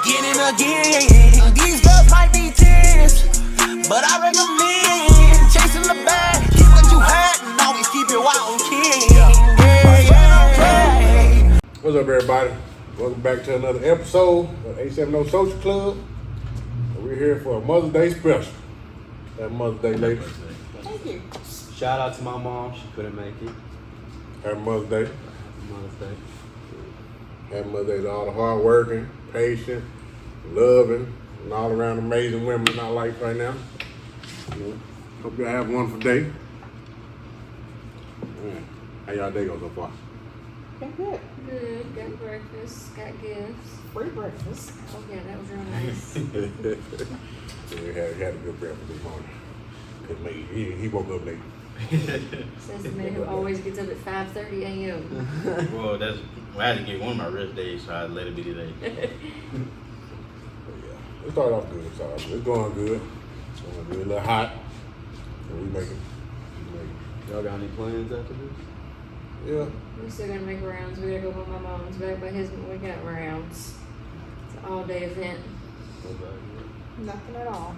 again and again. These girls might be 10s, but I recommend chasing the bag. Keep what you had and always keep your eye on king. Yeah. What's up, everybody? Welcome back to another episode of 870 Social Club. We're here for a Mother's Day special. Happy Mother's Day, ladies. Thank you. Shout out to my mom. She couldn't make it. Happy Mother's Day. Happy Mother's Day. Happy Mother's Day to all the hard-working, patient, loving, and all around amazing women in our life right now. Hope y'all have a wonderful day. How y'all day go so far? Been good. Good. Got breakfast. Got gifts. Free breakfast. Oh yeah, that was real nice. We had a good breakfast this morning. Couldn't make it. He woke up late. Says the man who always gets up at 5:30 a.m. Well, I had to get one of my rest days, so I let it be today. But yeah, it started off good. It's going good. It's going good. A little hot. So we make it. Y'all got any plans after this? Yeah. We're still gonna make rounds. We gotta go by my mom's back by his. We got rounds. It's an all-day event. Nothing at all.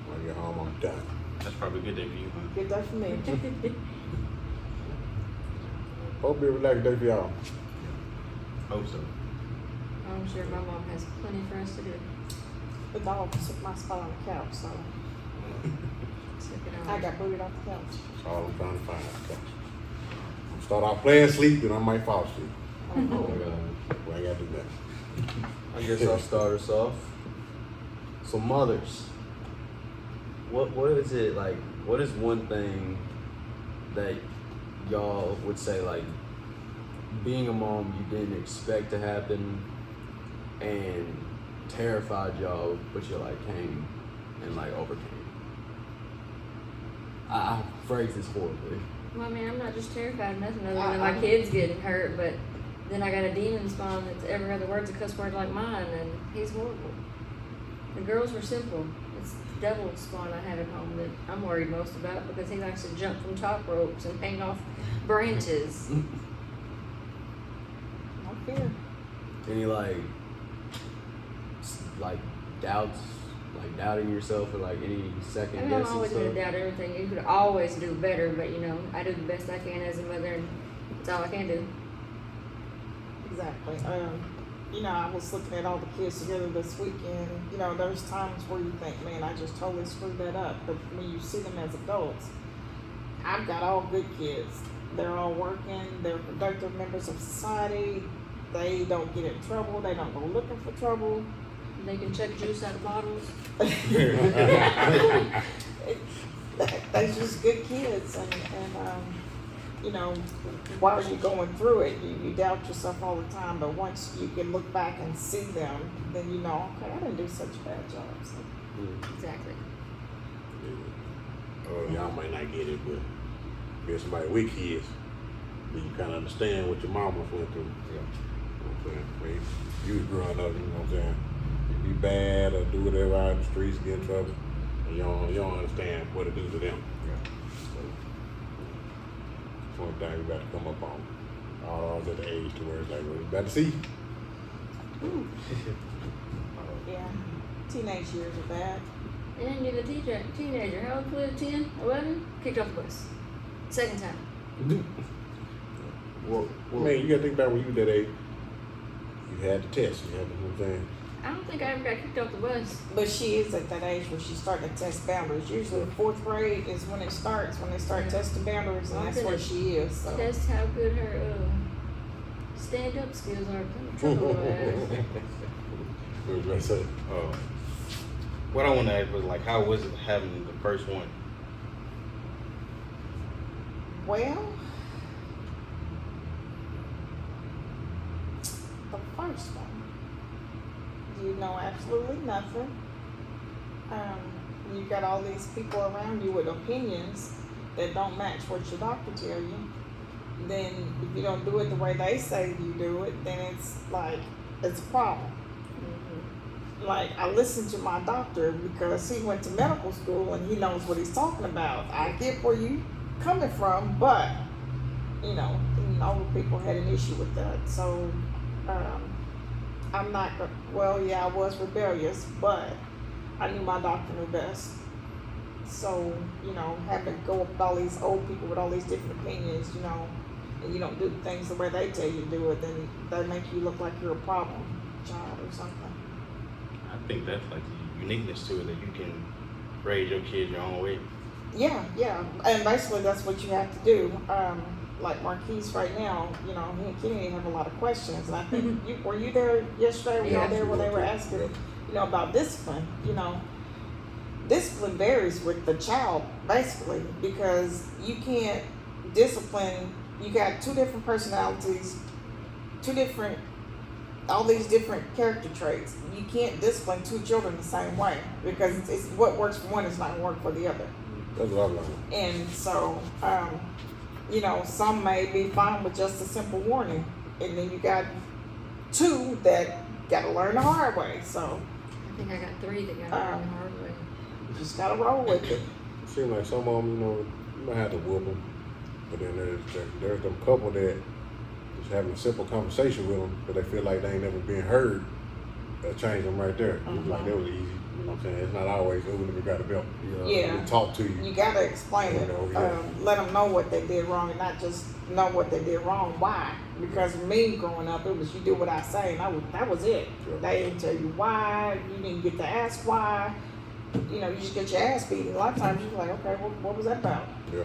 When I get home, I'm done. That's probably a good day for you, huh? Good day for me. Hope be a relaxed day for y'all. Hope so. I'm sure my mom has plenty for us to do. The dog took my spot on the couch, so Took it I on. got booted off the couch. That's all I'm trying to find. I'm start off playing sleep, and I might fall asleep. Oh my god. We ain't got to do that. I guess I'll start us off. So mothers, what is it like? What is one thing that y'all would say like being a mom you didn't expect to happen and terrified y'all, but you like came and like overcame? I phrase this horribly. Well, I mean, I'm not just terrified of nothing other than my kids getting hurt, but then I got a demon spawn that's every other word's a cuss word like mine, and he's horrible. The girls were simple. It's the devil spawn I have at home that I'm worried most about because he likes to jump from top ropes and hang off branches. No fear. Any like doubts, like doubting yourself or like any I second mean, I'm guessing always going to stuff? doubt everything. You could always do better, but you know, I do the best I can as a mother, and that's all I can do. Exactly. You know, I was looking at all the kids together this weekend. You know, there's times where you think, man, I just totally screwed that up. But when you see them as adults, I've got all good kids. They're all working. They're productive members of society. They don't get in trouble. They don't go looking for trouble. They can chuck juice out of bottles. They're just good kids, and you know, while you're going through it, you doubt yourself all the time. But once you can look back and see them, then you know, okay, I didn't do such a bad job. So. Exactly. Y'all might not get it, but if you're somebody with kids, then you kind of understand what your mama went through. Yeah. You know what I'm saying? When you was growing up, you know what I'm saying? You be bad or do whatever out in the streets, get in trouble, and you don't understand what it do to them. So, it's one thing we got to come up on. All at the age to where it's like, well, we better see. Yeah, teenage years are bad. And then you're the teenager. How old was it? 10, 11? Kicked off the bus. Second time. Well, man, you got to think about when you were that age. You had the test. You had to, you know what I'm saying? I don't think I ever got kicked off the bus. But she is at that age where she's starting to test boundaries. Usually, fourth grade is when it starts. When they start testing boundaries, and that's where she is. So. Test how good her stand-up skills are. Trouble What was I say? What I want to ask was like, how was it having the first one? Well, the first one, you know absolutely nothing. You got all these people around you with opinions that don't match what your doctor tell you. Then if you don't do it the way they say you do it, then it's like, it's a problem. Like, I listen to my doctor because he went to medical school and he knows what he's talking about. I get where you coming from, but you know, older people had an issue with that. So I'm not, well, yeah, I was rebellious, but I knew my doctor knew best. So, you know, having to go up with all these old people with all these different opinions, you know, and you don't do things the way they tell you to do it, then they make you look like you're a problem child or something. I think that's like the uniqueness to it, that you can raise your kids your own way. Yeah, yeah, and basically that's what you have to do. Like Marquise right now, you know, he and Kenny have a lot of questions, and I think were you there yesterday? Were y'all Yeah. there when they were asking, you know, about discipline? You know, discipline varies with the child basically because you can't discipline. You got two different personalities, all these different character traits. You can't discipline two children the same way because it's what works for one is not gonna work for the other. That's what I've learned. And so, you know, some may be fine with just a simple warning, and then you got two that got to learn the hard way. So I think I got 3 that got it the hard way. you just got to roll with it. It seems like some of them, you know, you might have to whoop them, but then there's them couple that just having a simple conversation with them, but they feel like they ain't never been heard. That change them right there. It's like that was easy. You know what I'm saying? It's not always, oh, let me grab the belt. Yeah. Let me talk to you. You got to explain it. You know, yeah. Let them know what they did wrong, and not just know what they did wrong. Why? Because me growing up, it was you do what I say, and that was it. Sure. They didn't tell you why. You didn't get to ask why. You know, you just get your ass beat. A lot of times you're like, okay, what was that about? Yeah.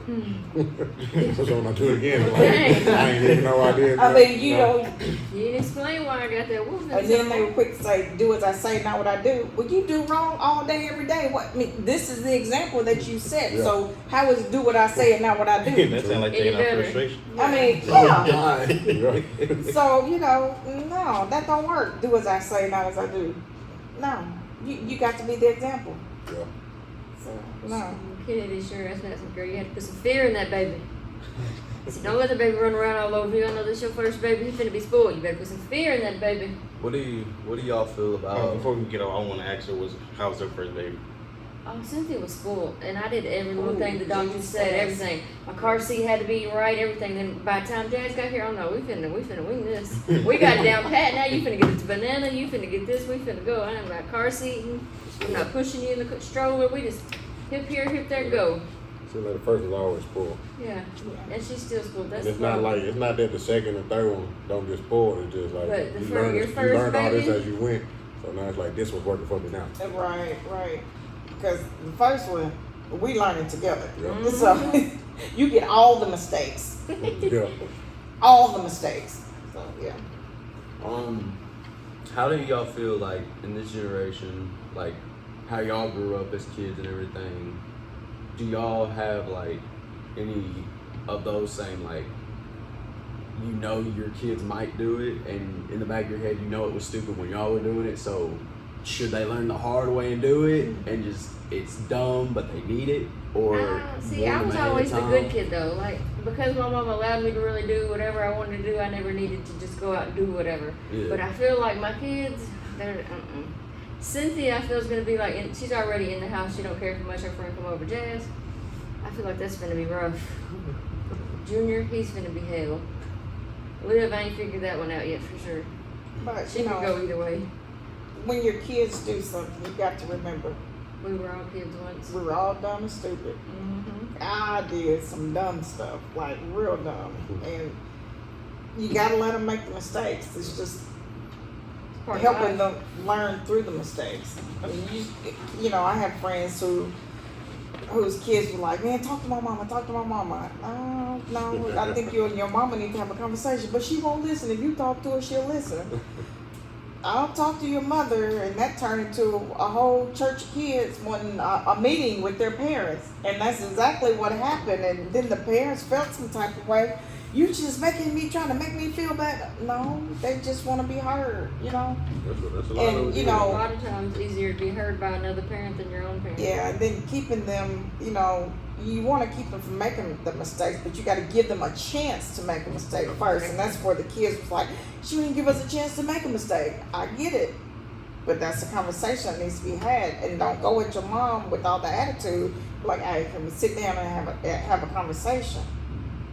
So when I do it again, like, I ain't even know I did. I mean, you know, You didn't explain why I got that wolf. and then they were quick to say, do as I say, not what I do. Well, you do wrong all day, every day. What? I mean, this is the example that you set. Yeah. So how is do what I say and not what I do? That sounds like taking out frustration. I mean, yeah. Yeah. So, you know, no, that don't work. Do as I say, not as I do. No, you got to be the example. Yeah. So, no. Kennedy sure asked me that some girl. You had to put some fear in that baby. I said, don't let the baby run around all over you. I know this your first baby. He's finna be spoiled. You better put some fear in that baby. What do y'all feel about? Before we get off, I want to ask her, how was her first baby? Oh, Cynthia was spoiled, and I did every little Ooh, thing the doctor said, Jesus. everything. My car seat had to be right, everything. Then by the time Dad's got here, oh no, we finna wing this. We got it down pat now. You finna get this banana. You finna get this. We finna go. I ain't got car seat. We're not pushing you in the stroller. We just hip here, hip there, go. Seems like the first is always spoiled. Yeah, and she's still spoiled. That's And it's the not problem. like, it's not that the second and third one don't get spoiled. It's just like But the you your learned first all this baby? as you went. So now it's like this was working for me now. Right. Because the first one, we learning together. Yeah. So you get all the mistakes. Yeah. All the mistakes. So, yeah. How do y'all feel like in this generation, like how y'all grew up as kids and everything? Do y'all have like any of those same like, you know, your kids might do it, and in the back of your head, you know it was stupid when y'all were doing it. So should they learn the hard way and do it, and just it's dumb but they need it, or See, one I was man at a always the time? good kid though. Like because my mom allowed me to really do whatever I wanted to do, I never needed to just go out and do whatever. Yeah. But I feel like my kids, they're Cynthia, I feel is gonna be like, she's already in the house. She don't care if much her friend come over. Jazz, I feel like that's gonna be rough. Junior, he's gonna be hell. Liv, I ain't figured that one out yet for sure. But, She you can know, go either way. when your kids do something, you got to remember, We were all kids once. we were all dumb and stupid. Mm-hmm. I did some dumb stuff, like real dumb. And you got to let them make the mistakes. It's just helping them learn through the mistakes. I mean, you know, I have friends whose kids were like, man, talk to my mama. No, I think you and your mama need to have a conversation, but she won't listen. If you talk to her, she'll listen. I'll talk to your mother, and that turned into a whole church of kids wanting a meeting with their parents, and that's exactly what happened. And then the parents felt some type of way. You just trying to make me feel bad. No, they just want to be heard, you know. That's a lot And, of what you do. know, A lot of times it's easier to be heard by another parent than your own parent. Yeah, and then keeping them, you know, you want to keep them from making the mistakes, but you got to give them a chance to make a mistake first. And that's where the kids was like, she didn't give us a chance to make a mistake. I get it. But that's a conversation that needs to be had. And don't go with your mom with all the attitude, like, hey, can we sit down and have a conversation?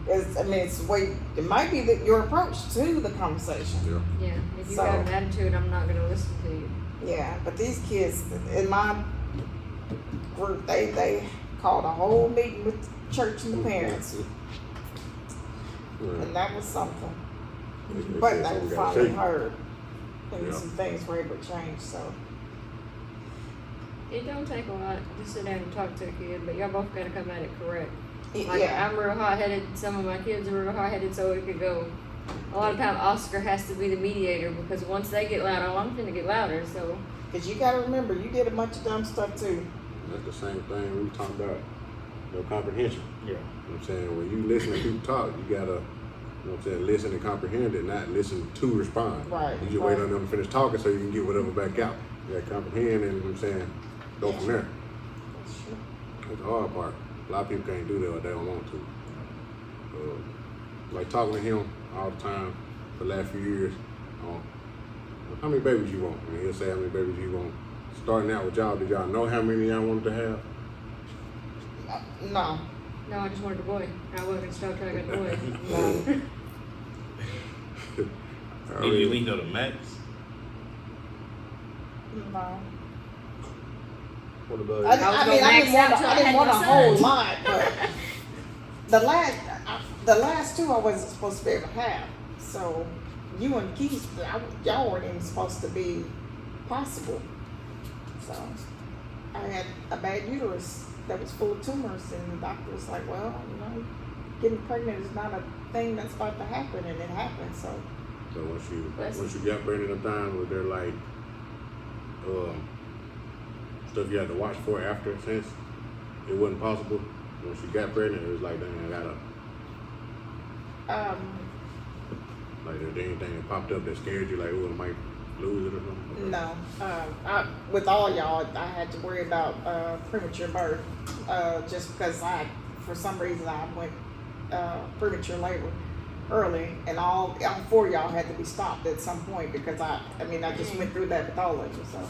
it's the way, it might be that your approach to the conversation. Yeah. Yeah, if you So- got an attitude, I'm not gonna listen to you. Yeah, but these kids in my group, they called a whole meeting with the church and the parents, Yeah. and that was something. It's But just they something we gotta finally see. heard, and Yeah. some things were able to change, so. It don't take a lot to sit down and talk to a kid, but y'all both gotta come at it correct. Like, Yeah, I'm real hot-headed, some of my kids are real hot-headed, so it could go. A lot of time Oscar has to be the mediator, because once they get loud, I'm finna get louder, so. cause you gotta remember, you did a bunch of dumb stuff too. That's the same thing we talking about. No comprehension. Yeah. You know what I'm saying? When you listen to people talk, you gotta, you know what I'm saying, listen and comprehend it, not listen to respond. Right, You just wait right. on them to finish talking so you can get whatever back out. You gotta comprehend and, you know what I'm saying, go from there. That's the hard part. A lot of people can't do that or they don't want to. Like talking to him all the time for the last few years. How many babies you want? And he'll say how many babies you want. Starting out with y'all, did y'all know how many y'all wanted to have? No, No, I just wanted a boy. I wasn't gonna stop till I got a boy. no, I Did you at mean, least know the max? no. What about I you? was mean, gonna I max didn't want, out till I I didn't had want a my whole son. lot, but the last two I wasn't supposed to be able to have. So you and Keith, y'all weren't even supposed to be possible. So I had a bad uterus that was full of tumors, and the doctor was like, "Well, you know, getting pregnant is not a thing that's about to happen," and it happened. So so Bless once you got pregnant at the time, was there like stuff you had to watch for after since it wasn't possible? Once you got pregnant, it was like, dang, I gotta, like, is there anything that popped up that scared you, like, oh, I might lose it or something? no, with all y'all, I had to worry about premature birth, just because for some reason, I went premature labor early, and all four of y'all had to be stopped at some point because I just went through that with all of you. So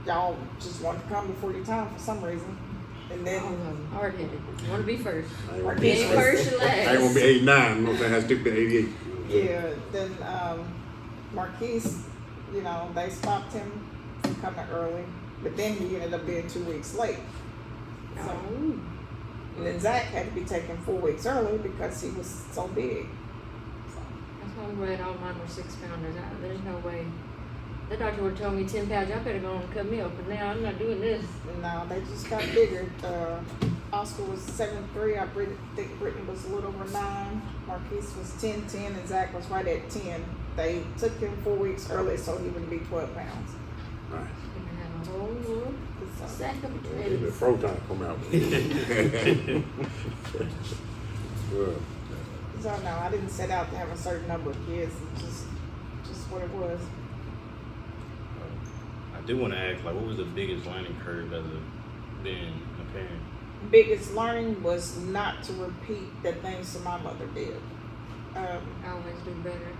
y'all just wanted to come before your time for some reason, and then Hard-headed. You wanna be first. I ain't gonna Being be, Being first and I ain't gonna be last. 89, you know what I'm saying? I stick to 88. yeah, then Marquise, you know, they stopped him from coming early, but then he ended up being 2 weeks late. So. Oh. And then Zach had to be taken 4 weeks early because he was so big. So, That's why I'm glad all mine were 6-pounders. There's no way. The doctor would have told me 10 pounds, y'all better go on and cut me open. Now I'm not doing this. no, they just got bigger. Oscar was 7'3". I think Brittany was a little over 9. Marquise was 10'10", and Zach was right at 10. They took him 4 weeks early so he would be 12 pounds. Nice. You can have a whole little So, sack of The potatoes. fro time come out. Good. so no, I didn't set out to have a certain number of kids. It's just what it was. I do want to ask, like, what was the biggest learning curve as being a parent? Biggest learning was not to repeat the things that my mother did. Always do better.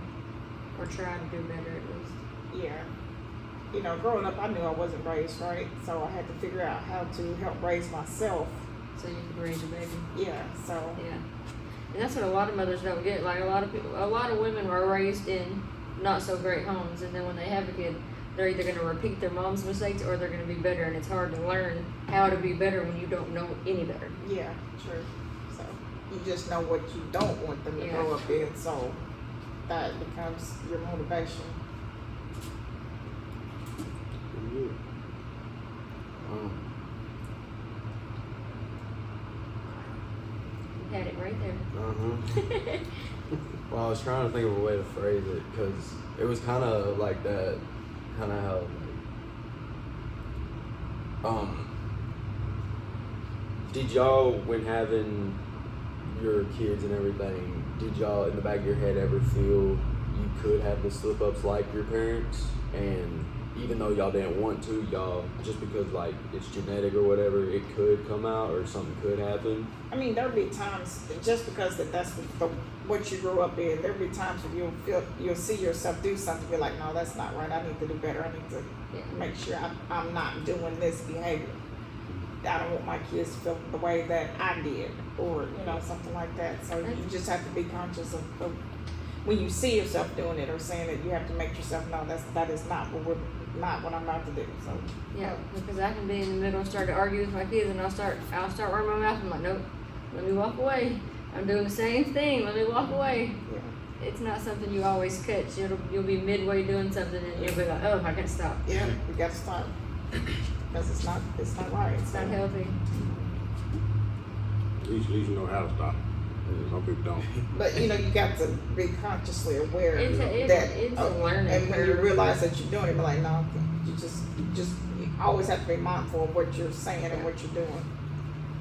Or try to do better at least. Yeah. You know, growing up, I knew I wasn't raised right, so I had to figure out how to help raise myself. So you can raise a baby. Yeah, so Yeah. And that's what a lot of mothers don't get. Like a lot of women are raised in not so great homes, and then when they have a kid, they're either gonna repeat their mom's mistakes or they're gonna be better, and it's hard to learn how to be better when you don't know any better. yeah, true. So you just know what you don't want them to Yeah. grow up in, so that becomes your motivation. Pretty good. You had it right there. Uh-huh. Well, I was trying to think of a way to phrase it because it was kind of like that, kind of how, did y'all, when having your kids and everything, did y'all in the back of your head ever feel you could have the slip-ups like your parents? And even though y'all didn't want to, y'all, just because like it's genetic or whatever, it could come out or something could happen? I mean, there'll be times just because that's what you grew up in. There'll be times when you'll see yourself do something. You're like, no, that's not right. I need to do better. I need to Yeah. make sure I'm not doing this behavior. I don't want my kids to feel the way that I did, or something like that. So you just have to be conscious of when you see yourself doing it or saying it. You have to make yourself know that is not what I'm about to do. So Yeah, because I can be in the middle and start to argue with my kids, and I'll start running my mouth. I'm like, nope, let me walk away. I'm doing the same thing. Let me walk away. yeah, It's not something you always catch. You'll be midway doing something, and you'll be like, oh, I gotta stop. yeah, you got to stop because it's not right. It's not healthy. At least you know how to stop. Some people don't. But you got to be consciously aware It's that a learning and when you curve. realize that you're doing it, be like, no, you just you always have to be mindful of what you're saying and what you're doing.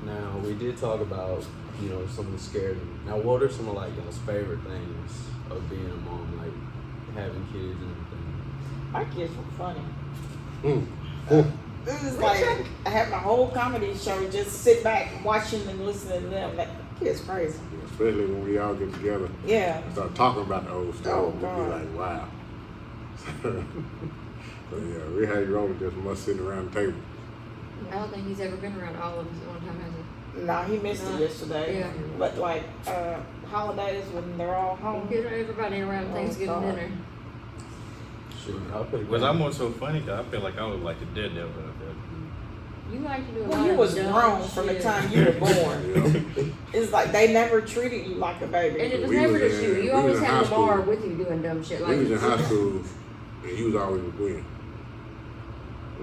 Now we did talk about some of the scared. Now, what are some of like y'all's favorite things of being a mom, like having kids and everything? My kids were funny. Mm. It was like having a whole comedy show, just sit back watching and listening to them. That kid's crazy. Especially when we all get together Yeah. and start talking about the old stuff. Oh, We'll be God. like, wow. So yeah, we had Roman just must sitting around the table. I don't think he's ever been around all of us at one time, has he? No, he missed it yesterday. Yeah. But like holidays when they're all home. Get everybody around Oh, Thanksgiving God. dinner. Shoot, I'll put it Was down. I more so funny? Cause I feel like I was like the daredevil out there. You like to do a Well, lot you of was dumb grown from the shit. time you were born. Yeah. It's like they never treated you like a And baby. it was We never was just you. in- we You was always in had high Lamar school. with you doing dumb shit. Like We was in high school and you was always with Gwen.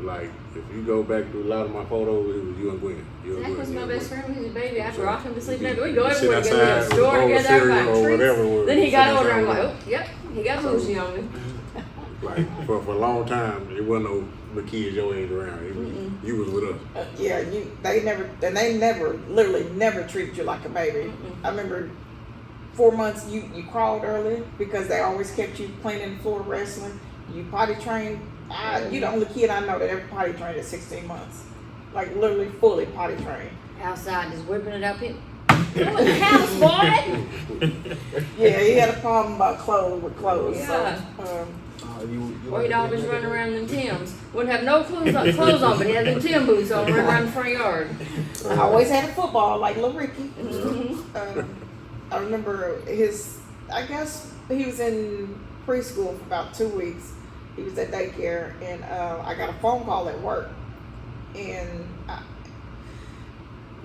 Like, if you go back to a lot of my photos, it was you and Gwen. You and Zach Gwen, was you my and best Gwen. friend when he was a baby. I'd So, rock him to sleep. you We'd could- go you sit everywhere together. We'd go to the outside, store bowl of together. I'd cereal buy or treats. whatever. Then he Sit got older. outside I'm like, with- oh, yep, he got bougie on me. Like, for a long time, there wasn't no little kids your age around. You was with us. Yeah, they never, literally never treated you like a baby. I remember 4 months you crawled early because they always kept you playing in the floor wrestling. You potty trained. You the only kid I know that ever potty trained at 16 months. Like literally fully potty trained. Outside, just whipping it up. Go in the house, boy. Yeah, he had a problem about clothes. Yeah. So, You Or like he'd to always be run naked? around in them Timbs. Wouldn't have no clothes on, but he had them Tim boots on, running around the front yard. I always had a football like Lil Ricky. Mhm. I remember I guess he was in preschool for about 2 weeks. He was at daycare, and I got a phone call at work. And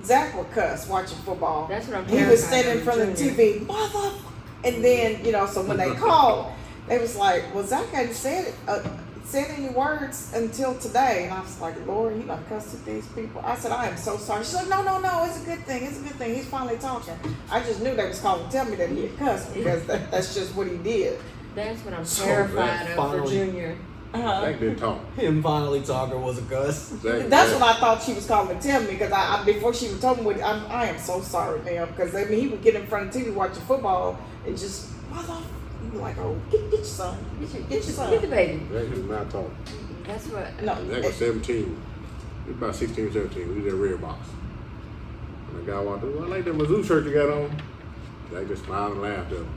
Zach would cuss watching football. That's what I'm He terrified was standing in of, front of the Junior. TV, mother. And then, so when they called, they was like, well, Zach hadn't said any words until today. And I was like, Lord, he done cussed at these people. I said, I am so sorry. She's like, no, it's a good thing. It's a good thing. He's finally talking. I just knew they was calling to tell me that he had cussed because that's just what he did. That's what I'm So terrified that of for finally- Junior. Zach didn't talk. Him finally talking was a cuss. Zach, That's what I thought she was calling to tell me because I before she even told me what I am so sorry, ma'am, because he would get in front of the TV watching football and just mother. You be like, oh, get your son, get your son. Get the baby. Zach did not talk. That's what. No, Zach was 17. He was about 16 or 17. We was at Red Box. And the guy walked up, I like that Mizzou shirt you got on. Zach just smiled and laughed at him.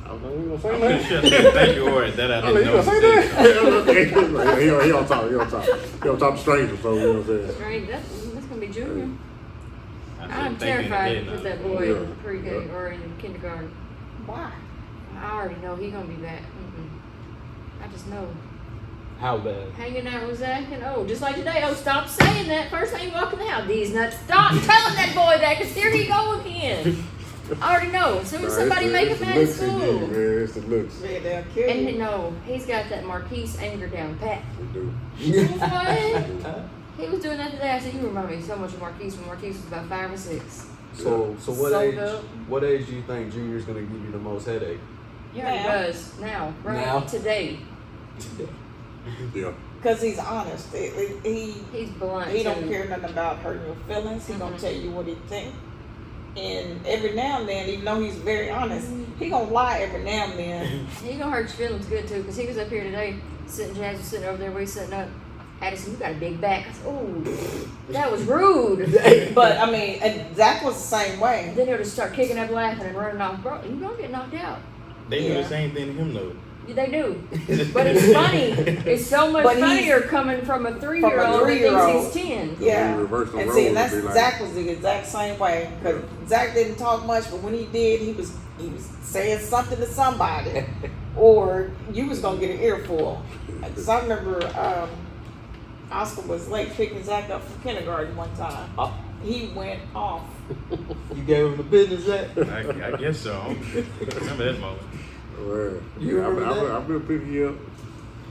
I was like, you gonna say I'm that? pretty sure I said thank you or that I I was didn't like, know. you gonna say that? Like, he don't talk. He don't talk to strangers, so you know what I'm saying? Right, that's gonna be Junior. I said I'm thank you in the terrified head to put now. that boy Yeah. in pre-K Yeah. or in kindergarten. Why? I already know he gonna be back. I just know. How bad? Hanging out with Zach and just like today. Oh, stop saying that first time you walk in the house. These nuts. Stop telling that boy that, cause here he go again. I already know. As soon as somebody make him mad at It's the looks he school. give, man. It's the looks. Man, they'll kill And you. no, he's got that Marquise anger down pat. We do. What? He was doing that today. I said, you remind me so much of Marquise when Marquise was about 5 or 6. So what So age? dope. What age do you think Junior's gonna give you the most headache? Yeah, he Now. does. Now. Right Now? today. Yeah. Because he's honest. He He's blunt. don't too. care nothing about hurting your feelings. He gonna Mhm. tell you what he think. And every now and then, even though he's very honest, he gonna lie every now and then. He gonna hurt your feelings good too, because he was up here today, Jazz was sitting over there, we sitting up. Addison, you got a big back. I said, oh, that was rude. But I mean, and Zach was the same way. Then he'll just start kicking up laughing and running off. Bro, you gonna get knocked out. They do Yeah. the same thing to him though. They do. But it's funny. It's so much But he's- funnier coming from a 3-year-old that three-year-old. thinks he's 10. Yeah, When we reverse the and role, see, and that's it'd be like- Zach was the exact same way. Cause Zach didn't talk much, but when he did, he was saying something to somebody, or you was gonna get an earful. Cause I remember Oscar was late picking Zach up from kindergarten one time. Oh. He went off. You gave him the business, Zach? I guess so. Remember that moment. Well, You remember that? I've been picking you up.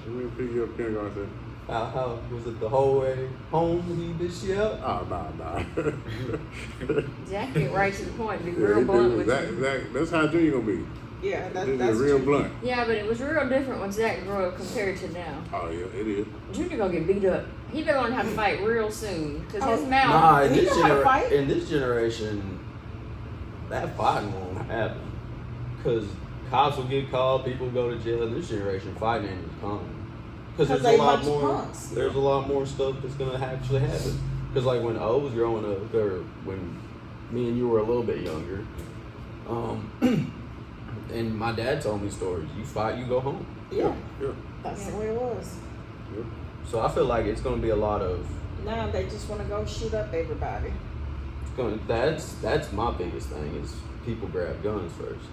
I've been picking you up kindergarten. How was it the whole way home he bitched you out? Oh, nah. Zach get right to the point. Be Yeah, real he blunt do. with you. That's how Junior gonna be. Yeah, This that's is real true. blunt. Yeah, but it was real different when Zach grew up compared to now. Oh yeah, it is. Junior gonna get beat up. He better learn how to fight real soon. Cause his Oh, mouth. Nah, He know how to fight. in this generation, that fighting won't happen. Cause cops will get called, people will go to jail. In this generation, fighting ain't as common. Cause 'Cause there's they a lot bunch of more. punks. There's a lot more stuff that's gonna actually happen. Cause like when I was growing up, or when me and you were a little bit younger, and my dad told me stories. You fight, you go home. Yeah, Yeah. that's the way it was. So I feel like it's gonna be a lot of. Now they just want to go shoot up everybody. It's gonna, that's my biggest thing is people grab guns first.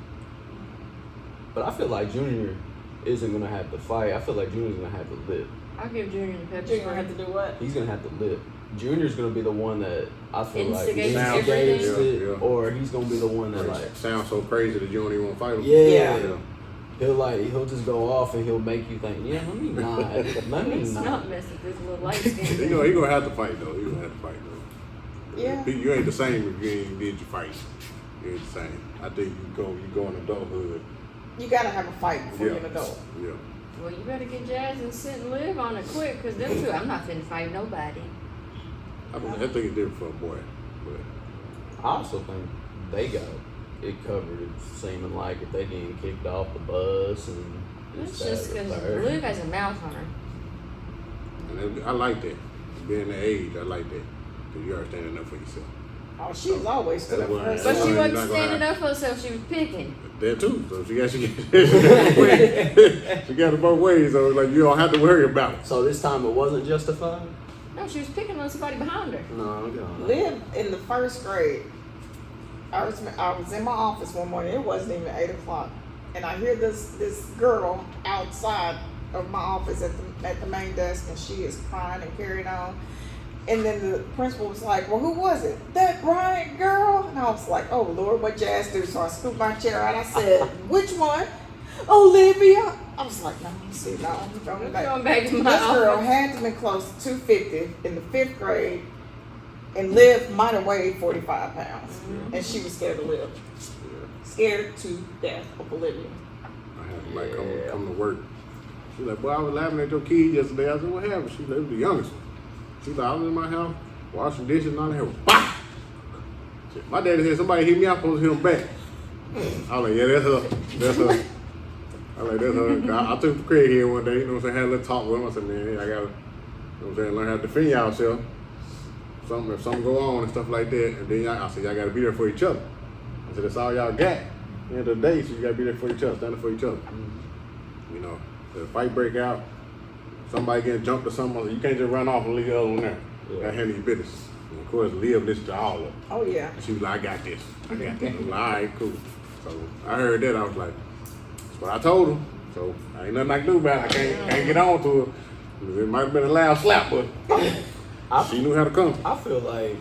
But I feel like Junior isn't gonna have to fight. I feel like Junior's gonna have to live. I'll give Junior the pepper Junior spray. have to do what? He's gonna have to live. Junior's gonna be the one that I feel Instigates like everything. instigates it, Yeah, yeah. or he's gonna be the one that like, Sounds so crazy that you don't even want to fight him. yeah, Yeah. he'll just go off and he'll make you think, yeah, let me not, let me Let's not. not mess with this little light He skin. gonna have to fight though. He gonna have to fight though. Yeah. You ain't the same if you ain't did your fight. You ain't the same. I think you go in adulthood. You gotta have a fight before Yeah. you're an adult. Yeah. Well, you better get Jazz and sit and live on it quick, cause them two, I'm not finna fight nobody. I think it's different for a boy. But I also think they got it covered. It's seeming like if they getting kicked off the bus and It's this, just that, cause the third. Liv has a mouth on her. and I like that. Being the age, I like that. Cause you are standing up for yourself. Oh, she was always stood up for That's But herself. she why wasn't you're not gonna standing have- up for herself, she was picking. There too. So she got she got it both ways. So like you don't have to worry about it. So this time it wasn't justified? No, she was picking on somebody behind her. No, no. Lived in the first grade. I was in my office one morning. It wasn't even 8:00, and I hear this girl outside of my office at the main desk, and she is crying and carrying on. And then the principal was like, "Well, who was it? That Bryant girl?" And I was like, "Oh Lord, what Jazz do?" So I scooped my chair out. I said, "Which one?" "Olivia." I was like, "No, see, no, I'm going I'm back." going back to my This girl office. had to have been close to 250 in the 5th grade, and Liv might have weighed 45 pounds, and she was scared to live, scared to death of Olivia. I had somebody come to work. She's like, "Boy, I was laughing at your kid yesterday." I said, "What happened?" She was the youngest one. She was like, "I was in my house washing dishes and all that." Bah! My daddy said, "Somebody hit me, I'm supposed to hit him back." I was like, "Yeah, that's her. That's her." I was like, "That's her." I took Craig here one day, you know what I'm saying? Had a little talk with him. I said, "Man, I gotta, you know what I'm saying, learn how to defend yourself. If something go on and stuff like that, and then I said, y'all gotta be there for each other." I said, "That's all y'all got. At the end of the day, so you gotta be there for each other, stand up for each other." You know, if a fight break out, somebody getting jumped or something, you can't just run off and leave the other one there. You gotta handle your business. And of course, Liv listened to all of them. Oh yeah. And she was like, "I got this. I got this." I was like, "All right, cool." So I heard that, I was like, that's what I told him. So I ain't nothing I can do about it. I can't get on to her. It might have been a loud slap, but she knew how to come. I feel like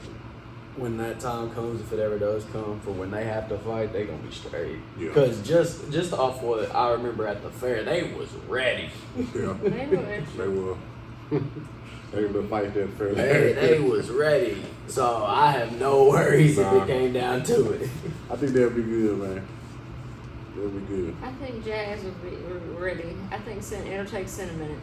when that time comes, if it ever does come, for when they have to fight, they gonna be straight. Yeah. Because just off what I remember at the fair, they was ready. Yeah, They were. they were. They were fight that fairly. They was ready. So I have no worries if Nah. it came down to it. I think they'll be good, man. They'll be good. I think Jazz would be ready. I think it'll take Sin a minute.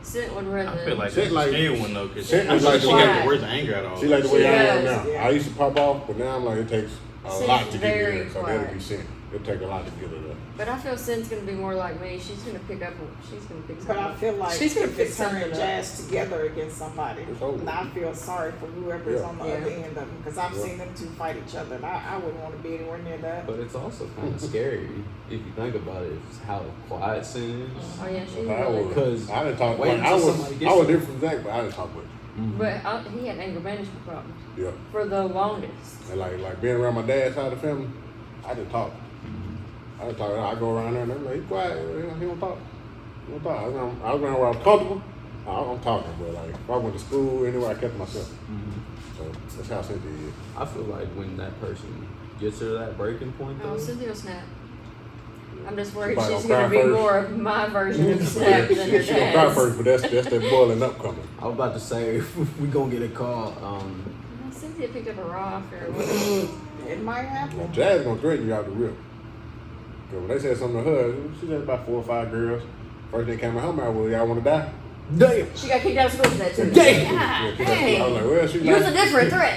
Sin would rather. I feel like Shit that's a like- scary one though, cause shit I feel like like she quiet. got the worst anger out of all. She like the way She I am does, now. yeah. I used to pop off, but now I'm like, it takes a Sin's lot to get me very there. So quiet. that'll be sin. It take a lot to get her there. But I feel Cin's gonna be more like me. She's gonna pick But something I up. feel like She's gonna if pick it's her something and up. Jazz together against somebody, It's over. and I feel sorry for whoever's Yeah. on the Yeah. other end of them, because I've Yeah. seen them two fight each other, and I wouldn't want to be anywhere near that. But it's also kind of scary if you think about it. It's how quiet Sin is. Oh yeah, she's I really. was, Because I didn't talk wait much. I until was, somebody I gets was to- different from Zach, but I didn't talk much. But he had anger management problems Yeah. for the longest. And like being around my dad's side of the family, I didn't talk. I didn't talk. I go around there and they're like, he quiet. He don't talk. He don't talk. I was around where I was comfortable. I'm talking, but like if I went to school, anywhere, I kept myself. So that's how Cynthia is. I feel like when that person gets to that breaking point, Oh, though, Cynthia will snap. I'm just worried Somebody she's gonna gonna cry be first. more of my version of snap than her She gonna cry dad's. first, but that's that boiling up coming. I was about to say we gonna get a call. Cynthia picked up a rock or whatever. It might happen. Now, Jazz gonna threaten you out the rip. Cause when they said something to her, she said about 4 or 5 girls. First thing came out her mouth was, y'all wanna die? Damn. She got kicked out of school for that too. Damn. Yeah, God, 'cause I was like, well, she Use a like, different threat.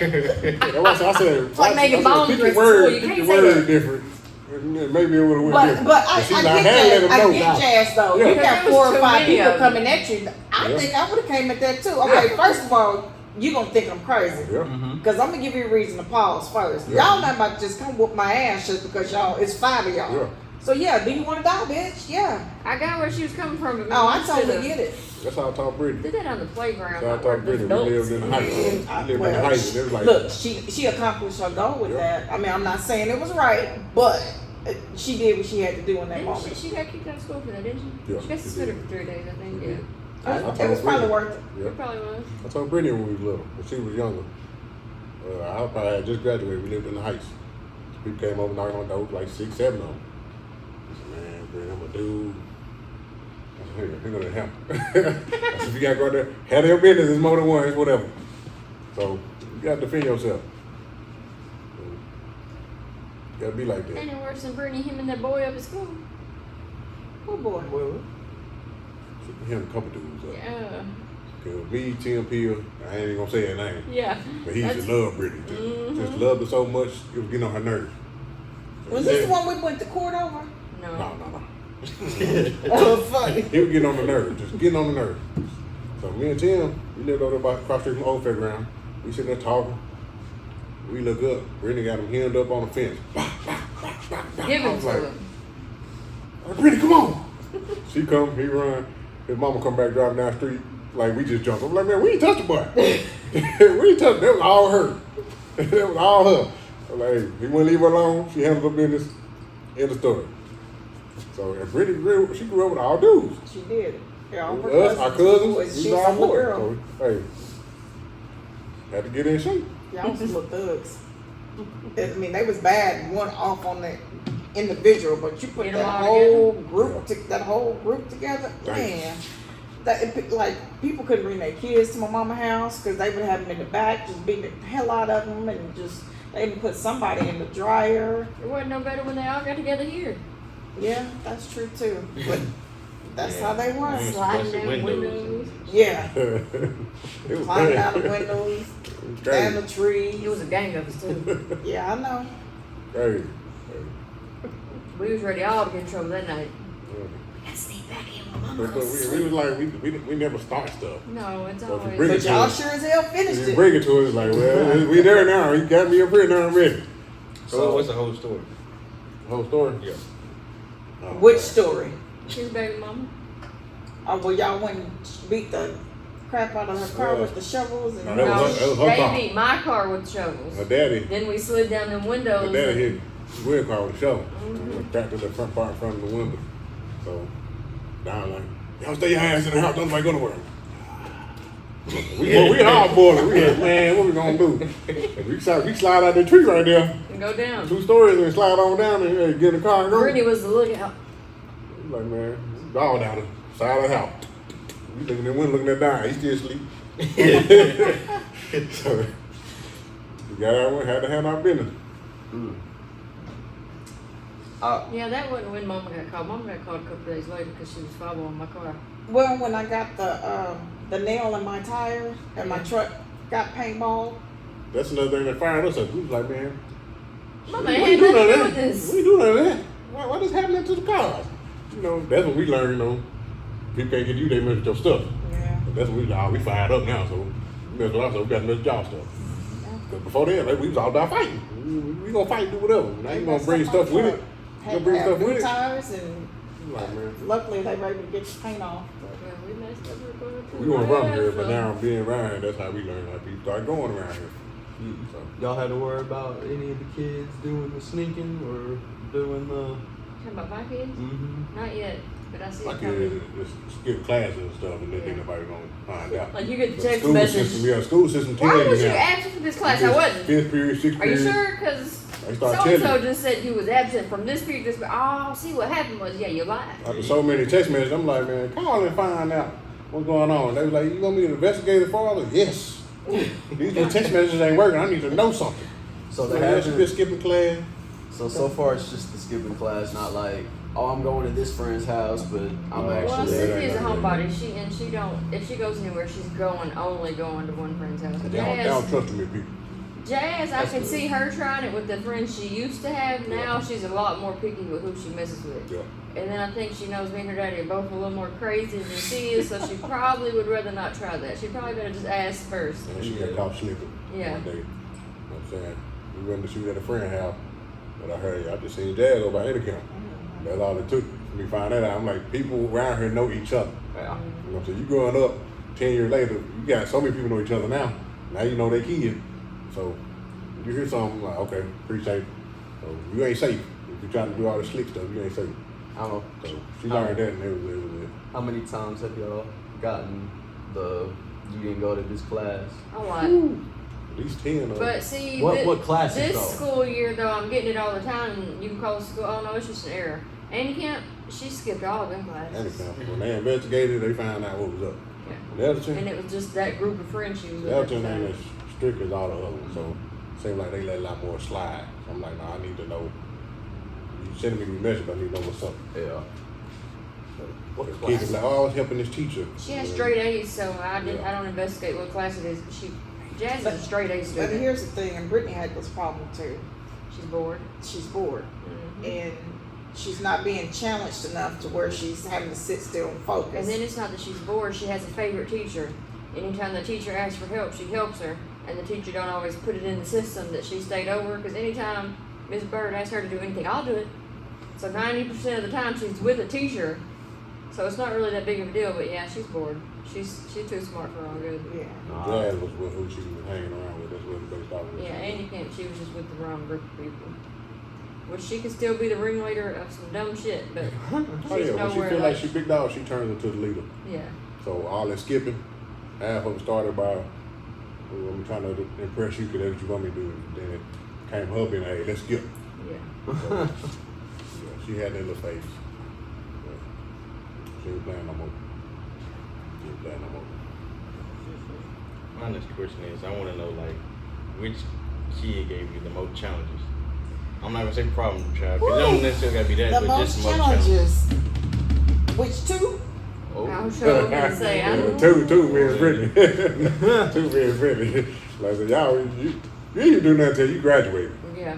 that's why I said, It's like making bomb pick threats your at school. word, You pick can't your say word that. different. And maybe it would have went But different. but I she's get like, hey, let that. them I know get now. Jazz though. Yeah. You got There was 4 or too 5 many people of them. coming at you. I Yeah. think I would have came at that too. Okay, first of all, you gonna think I'm crazy. Yeah. Cause I'm gonna give you a reason to pause first. Yeah. Y'all not about to just come whoop my ass just because y'all it's 5 of y'all. Yeah. So yeah, do you want to die, bitch? Yeah. I got where she was coming from, but Oh, I maybe totally should've get it. That's how I taught Brittany. did that on the playground. That's how I not where taught Brittany. the We lived adults. in the heights. We lived in the Well, heights. It was like, Look, she accomplished her goal with Yeah. that. I mean, I'm not saying it was right, but she did what she had to do in that Didn't moment. she got kicked out of school for that, didn't she? Yeah, She got she suspended did. for 3 days, I think. She Yeah. did. It was told probably Brittany. worth it. Yeah. It probably was. I told Brittany when we was little, when she was younger. I probably had just graduated. We lived in the heights. People came over knocking on doors, like 6, 7 of them. I said, man, Brittany, I'm a dude. I said, here go to him. I said, if you gotta go out there, handle your business. It's more than one. It's whatever. So you gotta defend yourself. You gotta be like that. Ain't it worse than Brittany, him and that boy up at school? Oh boy. Him a couple dudes up. Yeah. Cause me, Tim Peel, I ain't even gonna say his name. Yeah. But he used That's- to love Brittany. Just loved her so much, it was getting on her nerves. Was this the one we went to court over? No. No. Oh, funny. He was getting on the nerves, just getting on the nerves. So me and Tim, we lived over there by across the street from Old Fairground. We sitting there talking. We look up. Brittany got him hemmed up on the fence. Give I him was to like, him. Brittany, come on. She come, he run. His mama come back driving down the street. Like, we just jumped. I'm like, man, we ain't touched the boy. we ain't touched. That was all her. That was all her. I'm like, hey, he wouldn't leave her alone. She handled her business. End of story. So, and Brittany, she grew up with all dudes. She did. Yeah, all her Us, our cousins, was we she was all some little for it. girl. So, hey, had to get in shape. Y'all was some little thugs. I mean, they was bad one off on the individual, but you put Get 'em that all whole together? group, that whole group together, Thanks. man. That like people couldn't bring their kids to my mama's house because they would have them in the back, just beating the hell out of them, and just they even put somebody in the dryer. It wasn't no better when they all got together here. Yeah, that's true too. But that's how they Yeah. was. Sliding busted down windows. windows. Yeah, It was climbing bad. out the windows, It was down the crazy. trees. It was a gang of us too. Yeah, I know. Crazy. We was ready all to get in trouble that night. Yeah. Let's sneak back in with But we was like, we never start stuff. No, it's So if you always. bring But it to y'all us, sure as hell finished you it. bring it to us like, well, we there now. He got me up here now. I'm ready. So what's the whole story? Whole story. Yeah. Oh, Which God. story? His baby mama. Oh, well, y'all went and beat the crap out of her car with the shovels and No, that No, was her they car. beat my car with shovels. Her daddy, Then we slid down them windows. her daddy hit the wheel car with a shovel. Mhm. Went back to the front part in front of the window. So down like, y'all stay your ass in the house. Don't nobody go nowhere. We all boiling. We like, man, what we gonna do? We slide out the tree right there, And go down. 2 stories, and slide on down and get in the car and go. Brittany was the lookout. We like, man, dog down the side of the house. We looking at the window, looking at down. He still asleep. So we got out one, had to handle our business. Yeah, that wasn't when Mama got called. Mama got called a couple days later because she was following my car. well, when I got the nail in my tire and my truck got paintball, That's another thing that fired us up. We was like, man, My We man ain't had do nothing to none do of with that. this. We ain't do none of that. What is happening to the cars? You know, that's what we learned, you know. People can't get you, they mess with your stuff. Yeah. But that's what we fired up now, so we mess with our stuff, we got to mess with y'all stuff. Because before then, like, we was all about fighting. We gonna fight, do whatever. Now you gonna bring stuff with it. You gonna bring stuff with it. Tires and You like, man. luckily they were able to get the paint off. Yeah, we messed up. We're going to We weren't from here, but so- now being around here, that's how we learn how people start going around here. So, Y'all had to worry about any of the kids doing the sneaking or doing the. Talking about my kids? Mm-hmm. Not yet, but I see my it kids coming. just skip classes and stuff, and then Yeah. think nobody gonna find out. Like you get the But text school message. system, yeah, school system tell Why you was you now. absent from this class? You I just wasn't. Fifth period, sixth Are you period. sure? Because They start so and telling so you. just said you was absent from this period. This period. Oh, see what happened was yeah, you lied. After so many text messages, I'm like, man, call and find out what's going on. They was like, you want me to investigate it for us? Yes. These text messages ain't working. I need to know something. So So they yeah, she been haven't. skipping class. So far it's just the skipping class, not like, oh, I'm going to this friend's house, but I'm Well, Well, actually. Yeah, Cynthia's a yeah, yeah. homebody. She don't. If she goes anywhere, she's only going to one friend's house. They don't trust me, people. Jazz, I That's can good. see her trying it with the friends she used to have. Now she's a lot more picky with who she messes with. Yeah. And then I think she knows me and her daddy are both a little more crazy than she is, so she probably would rather not try that. She probably better just ask first. And she got caught slipping Yeah. one day. You know what I'm saying? We went to shoot at a friend's house, but I heard, I just seen Jazz go by Intercom. That's all it took for me to find that out. I'm like, people around here know each other. Yeah. You know what I'm saying? You growing up, 10 years later, you got so many people know each other now. Now you know they kid. So you hear something like, okay, appreciate it. So you ain't safe. If you're trying to do all this slick stuff, you ain't safe. I don't know. So she learned that and it was How many times have y'all gotten the you didn't go to this class? A lot. at least 10 of them. But see, What classes this though? school year though, I'm getting it all the time. And you can call the school. Oh no, it's just an error. And you can't. She skipped all of them classes. When they investigated, they found out what was up. Yeah. The other two, And it was just that group of friends she was with. the other at the two time. ain't as strict as all the other ones. So it seems like they let a lot more slide. So I'm like, nah, I need to know. You sending me a message, I need to know what's up. Yeah. What Kids class? is like, oh, I was helping this teacher. She has straight A's, so I Yeah. don't investigate what class it is. But Jazz is a straight A But student. here's the thing, and Brittany had this problem too. She's bored. She's bored, Mhm. and she's not being challenged enough to where she's having to sit still and focus. And then it's not that she's bored. She has a favorite teacher. Anytime the teacher asks for help, she helps her, and the teacher don't always put it in the system that she stayed over. Because anytime Miss Bird asks her to do anything, I'll do it. So 90% of the time she's with a teacher, so it's not really that big of a deal. But yeah, she's bored. She's too smart for her own good. Yeah. Jazz was with who she was hanging around with. That's what they thought was. Yeah, Andy Kemp, she was just with the wrong group of people. Which she could still be the ringleader of some dumb shit, but Oh she's yeah, when she nowhere feel like, like she big dog, she turns into the leader. yeah. So all that skipping, half of it started by, oh, I'm trying to impress you because that's what you want me to do. Then it came her being, hey, let's skip. Yeah. So, yeah, she had that little face. But she ain't playing no more. She ain't playing no more. My next question is, I want to know, like, which kid gave you the most challenges? I'm not gonna say problem child, because it don't necessarily gotta be that, The but most just the most challenges. challenges. Which two? Oh. I'm sure we're gonna say, I don't know. Two, me and Brittany. Two, me and Brittany. Like I said, y'all, you didn't do nothing until you graduated. Yeah.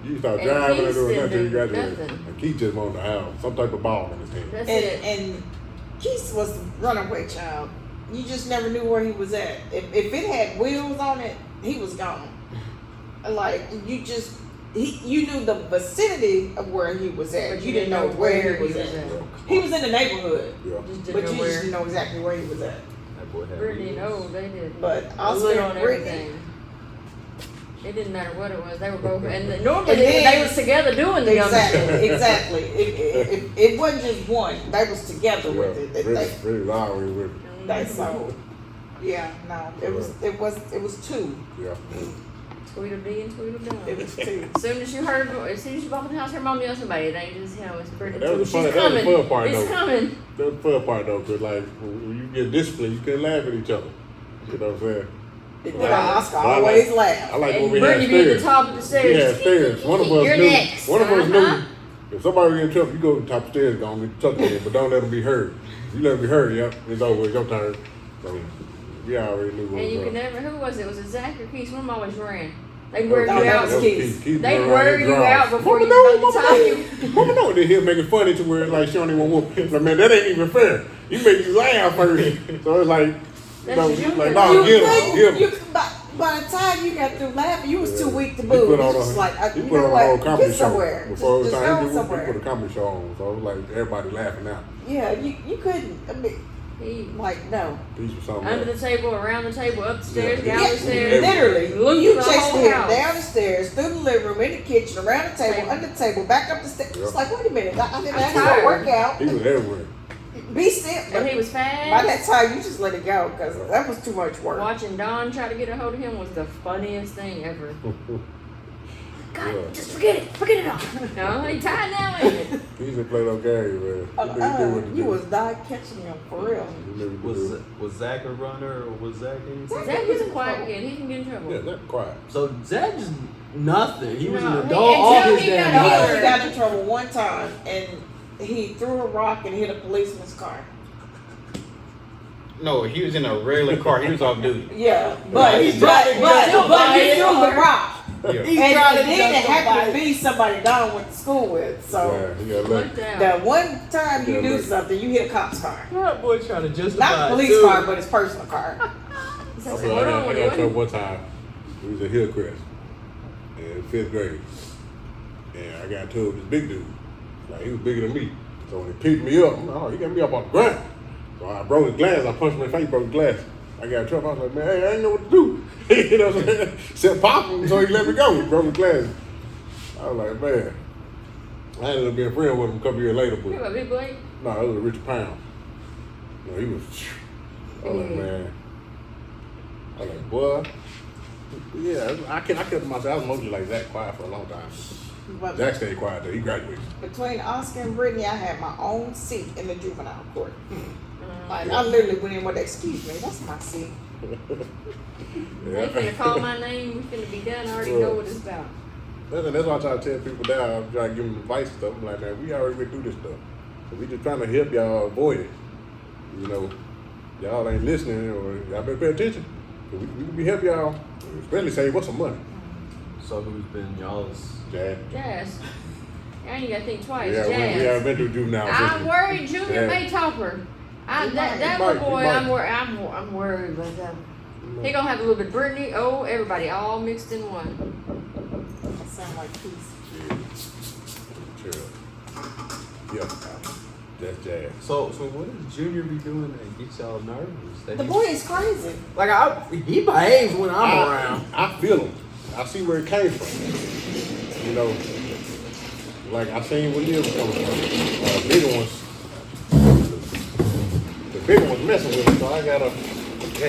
You start And driving and Keith doing didn't nothing until you do graduated. nothing. And Keith just wanted to have some type of ball in his hand. That's it. And Keith was the runaway child. You just never knew where he was at. If it had wheels on it, he was gone. Like you knew the vicinity of where he was at. But You didn't know where he was at. He was in the neighborhood, Yeah. Just but didn't you know just where. didn't know exactly where he was at. That boy had Brittany, wheels. no, they did. But A Oscar little on and Brittany, everything. It didn't matter what it was. They were both, and normally And they then- was together doing the dumb shit. exactly. It wasn't just one. They was together with it. Brittany was always with it. They so yeah, no. It was two. Yeah. Tweedledee and Tweedledum. It was two. As soon as you bought the house, her mom yelled somebody. It ain't just it's Brittany. That was the She's fun- that was the coming. fun part, It's though. coming. That's the fun part though, because like when you get disciplined, you can laugh at each other. You know what I'm saying? Oscar I like- always I laughed. like And when we had Brittany be at the stairs. top of the We stairs. had stairs. One of us You're knew. next. One of us Uh-huh. knew. If somebody get in trouble, you go to the top of the stairs, gonna be tucked in, but don't let them be heard. You let them be heard, yep, it's over. It's your turn. So we already knew what And you was can up. never. Who was it? Was it Zach or Keith? One of them always ran. They wear No, you that out. was That was Keith. Keith They running wear around you there out drawing. before you Mama, by the time you. Mama, no, then he'll make it funny to where like she don't even want to whoop. Like, man, that ain't even fair. You make you laugh first. So it's like, That's no, what you like, do. no, You give couldn't- him. you- by the time you got through laughing, you was too weak to He move. put You on was just like, he you put know on a whole what? comedy Get show. somewhere. Before it was Just time go to do, somewhere. he put a comedy show on. So it was like everybody laughing out. Yeah, you couldn't. I mean, He like no. These were something under else. the table, around the table, up the stairs, Yeah. down the stairs. Literally, Look you through the chasing whole him house. down the stairs, through the living room, in the kitchen, around the table, Table. under the table, back up the stairs. Yeah. It's like, wait a minute, I didn't I'm ask for a tired. workout. He was everywhere. Be still. And he was By fast. that time, you just let it go because that was too much work. Watching Don try to get a hold of him was the funniest thing ever. God, Yeah. just forget it all. No, he tired now, ain't it? He used to play no game, man. He knew he do what to You do. was not catching him for real. He knew what to Was do. was Zach a runner or was Zach anything? Zach was a quiet kid. He can get in trouble. Yeah, that's quiet. So Zach just nothing. He was No, an he- adult all until his he damn got He life. only got in trouble one time, and he threw a rock and hit a policeman's car. No, he was in a regular car. He was off duty. Yeah, but He's he trying to justify he it. threw the rock. Yeah. He's And trying it to didn't justify happen to it. be somebody Don went to school with. So Yeah, he got lucky. Looked out. that one time you Yeah, do look. something, you hit a cop's car. That boy trying to justify Not a it, police too. car, but his personal car. He's like, I hold on, got in what trouble one time. We was at Hillcrest in 5th grade. And I got into it with this big dude. Like, he was bigger than me. So when he picked me up, I'm like, oh, he got me up on the ground. So I broke his glass. I punched him in the face, broke his glass. I got in trouble. I was like, man, hey, I ain't know what to do. You know what I'm saying? Said pop him, so he let me go. He broke his glass. I was like, man. I ended up being friends with him a couple years later, You but have a big blade? no, it was Richard Pound. No, he was. I was like, man. I was like, boy. Yeah, I kept myself. I was mostly like Zach quiet for a long time. But Zach stayed quiet though. He graduated. between Oscar and Brittany, I had my own seat in the juvenile court. Like Yeah. I literally went in with, excuse me, that's my seat. They finna call my name, we finna be done, I already know what it's about. That's why I try to tell people down. I'm trying to give them advice and stuff. I'm like, man, we already went through this stuff. So we just trying to help y'all avoid it. You know, y'all ain't listening or y'all better pay attention. So we can be help y'all, especially save us some money. So who's been y'all's? Jazz. Jazz. Now you gotta think twice. Yeah, we Jazz. haven't been through juvenile I'm system. worried Junior Yeah. may topper. He That might, little he boy, might. I'm worried about that. He gonna have a little bit of Brittany, everybody all mixed in one. That sound like peace. Sure. Yeah. That's Jazz. So what does Junior be doing that gets y'all nervous? That The he- boy is crazy. like he behaves when I'm around. I feel him. I see where it came from. You know, like I seen where Liv was coming from. Bigger ones, the bigger ones messing with me, so I gotta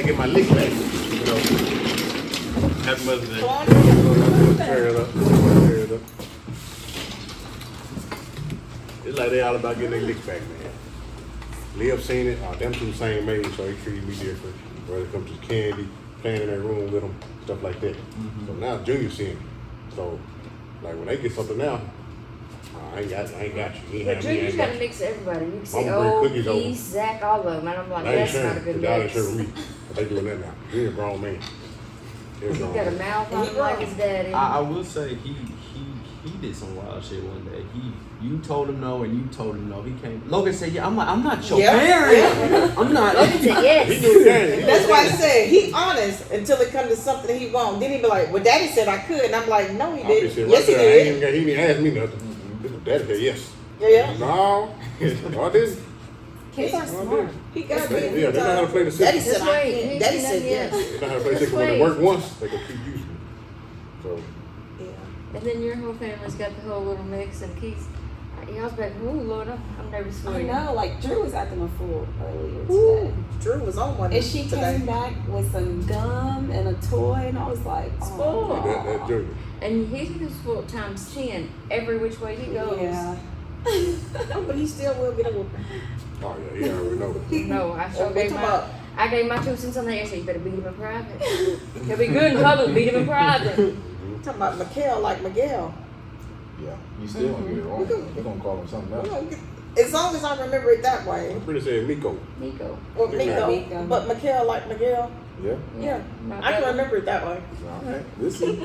get my lick back. You know, happy Mother's Day. Tear it up. Tear it up. It's like they all about getting their licks back, man. Liv seen it. Them two the same age, so he treated me different. Whether it comes to candy, playing in that room with them, stuff like that. So now Junior seeing it. So, like when they get something now, I ain't got you. You ain't But have me, I Junior's ain't gotta got you. mix everybody. You can Mama say, bring cookies over. Keith, Zach, all of them. And I'm like, I ain't that's sharing not a it, good 'cause y'all ain't mix. sharing with me. But they doing that now. Junior a grown man. He a He's grown got a man. mouth on him like his daddy. I will say he did some wild shit one day. You told him no and you told him no. He came. Logan said, "Yeah, I'm not your Yeah. parent. I'm not." Logan said He yes. do the game. That's why I said he honest until it comes to something he won't. Then he be like, "Well, Daddy said I could," and I'm like, "No, he I'll be didn't. sitting Yes, right he there. did. He didn't ask me nothing. Daddy said yes. Yeah, No, no, I didn't. Kids are No, I smart. didn't. he got Yeah, me. they know how to play the Daddy system. said I This way, can't. he Daddy said said yes. yes. They know how to play the system. When Wait. it work once, they can keep using it. So, Yeah. And then your whole family's got the whole little mix and Keith. Y'all's back, oh Lord, I'm nervous for I you. know, like Drew was acting a fool earlier today. Ooh, Drew was on one And she today. came back with some gum and a toy, and I was like, Spoiled. that Junior. And he's just full times 10 every which way he goes. yeah. Oh, but he still will get a whooping. Oh yeah, he already know. No, I sure Oh, gave come my, up. I gave my 2 cents on the air, so you better beat him in private. He'll be good in public, beat him in private. Talking about Miguel like Miguel. Yeah, you still gonna get it wrong. You're gonna call him something We else. gonna get- As long as I remember it that way. I'm pretty saying Miko. Nico. Or Yeah. Miko. But Miguel like Miguel. Yeah. Yeah, Not I can that remember it that way. All right. Listen.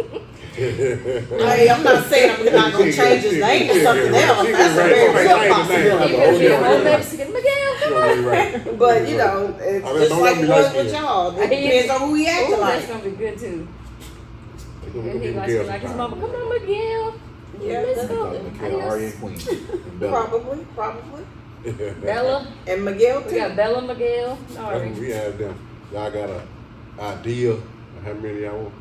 Hey, I'm not saying I'm not gonna change his name to something else. That's a very real one. possibility. You could be a whole Mexican Miguel. Come on. Right. But you know, it's I mean, just don't like let me it was like with you. y'all. It depends on who he acting Ooh, that's like. gonna be good too. We're gonna And he give likes to Miguel be like his some mama. time. Come on, Miguel. Yeah, Let's that's go. Miguel, Ari, and Queen. And Bella. Probably. Bella. And Miguel We too. got Bella, Miguel, That's Ari. what we have them. Y'all got a idea of how many y'all want?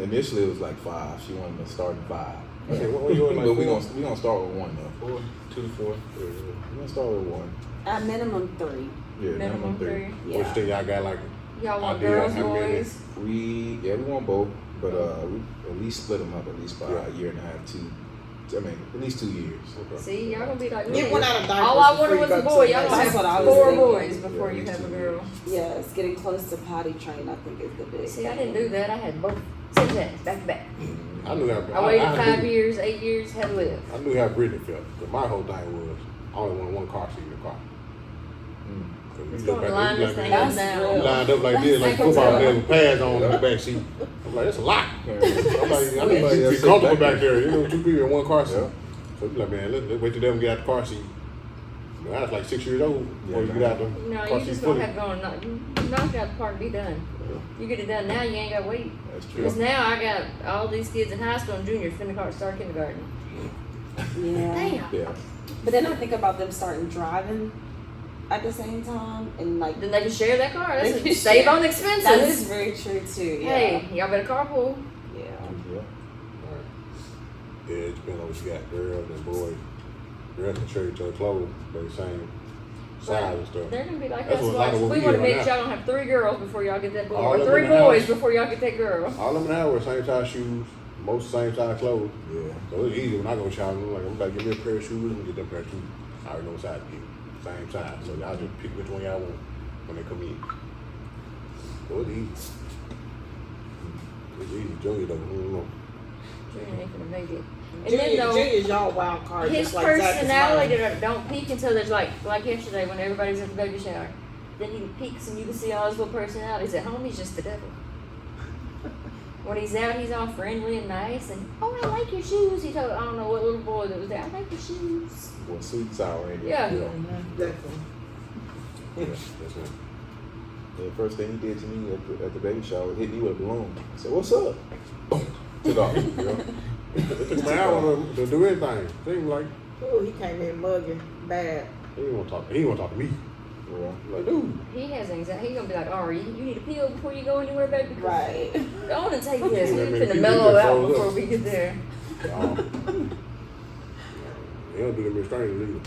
Initially, it was like 5. She wanted to start at 5. Okay, what you want, like But we four? gonna start with 1 though. 4, 2 to 4. We're gonna start with 1. At minimum 3. Yeah, Minimum 3. What Yeah. you y'all got like? Y'all want Idea girls, how many? boys? We want both, but we at least split them up at least by Yeah. a year and a half, 2. I mean, at least 2 years. Okay. See, y'all gonna be like Get me. one out of diapers. All I before wanted you was go a to boy. the Y'all next gonna That's what I have was 4 thinking. boys before Yeah, you at have a least 2 girl. Yes, getting close to potty train, I think is the big See, I thing. didn't do that. I had both. Same things, back to back. I knew how. I waited 5 knew- years, 8 years, had to live. I knew how Brittany felt. But my whole thing was I only wanted one car seat in the car. So you It's look going to back, line you this like, thing man, up That's now. real. lined up like this, like That's football real. players with pads on in the back seat. I'm like, that's a lot. I'm like, I Somebody need else to sit be comfortable back back there. You know, 2 people in one car seat. Yeah. So you like, man, let's wait till them get out the car seat. But I was like 6 years old before you get out the No, car you seat just fully. gonna have to go and knock out the park and be done. You get it done now, you ain't gotta wait. That's Because true. now I got all these kids in high school and juniors finna start kindergarten. Yeah. Damn. Yeah. But then I think about them starting driving at the same time and like Then they can share that car. That's They can save share. on that is expenses. very true too. Yeah. Hey, y'all better carpool. Yeah. Yeah. Alright. Yeah, it depends on what you got, girls and boys. Girls can show each other clothes, they the same size and stuff. They're gonna be like That's us. what a lot Like, of what we we want to hear make right y'all gonna have 3 girls before y'all get that boy, All or of 3 them in the boys house. before y'all get that girl. All of them now wear same size shoes, most same size clothes. Yeah. So it's easy when I go shopping. I'm like, I'm about to get me a pair of shoes and get them pair of shoes. I already know what size to get. Same size. So y'all just pick which one y'all want when they come in. So it's easy. It's easy. Junior though, I don't know. Junior ain't gonna make it. And then Junior, though, Junior's y'all wild card, his just like Zach is personality mine. don't peak until there's like yesterday when everybody's at the baby shower. Then he peaks and you can see all his little personalities. At home, he's just the devil. When he's out, he's all friendly and nice. And oh, I like your shoes. He told I don't know what little boy that was there. I like your shoes. Well, sweet and sour, ain't it? Yeah. Definitely. Yeah, that's it. The first thing he did to me at the baby shower was hit me with a balloon. I said, "What's up?" Boom. Took off. You know? It took me an hour to do anything. Seemed like Ooh, he came in mugging bad. he didn't want to talk. He didn't want to talk to me. Yeah. I'm like, dude. He has anxiety. He's gonna be like, Ari, you need a pill before you go anywhere, baby. Right. Go on and take this. Yeah, We're I mean, finna people mellow just out froze before up. we get there. He don't do them strangers either.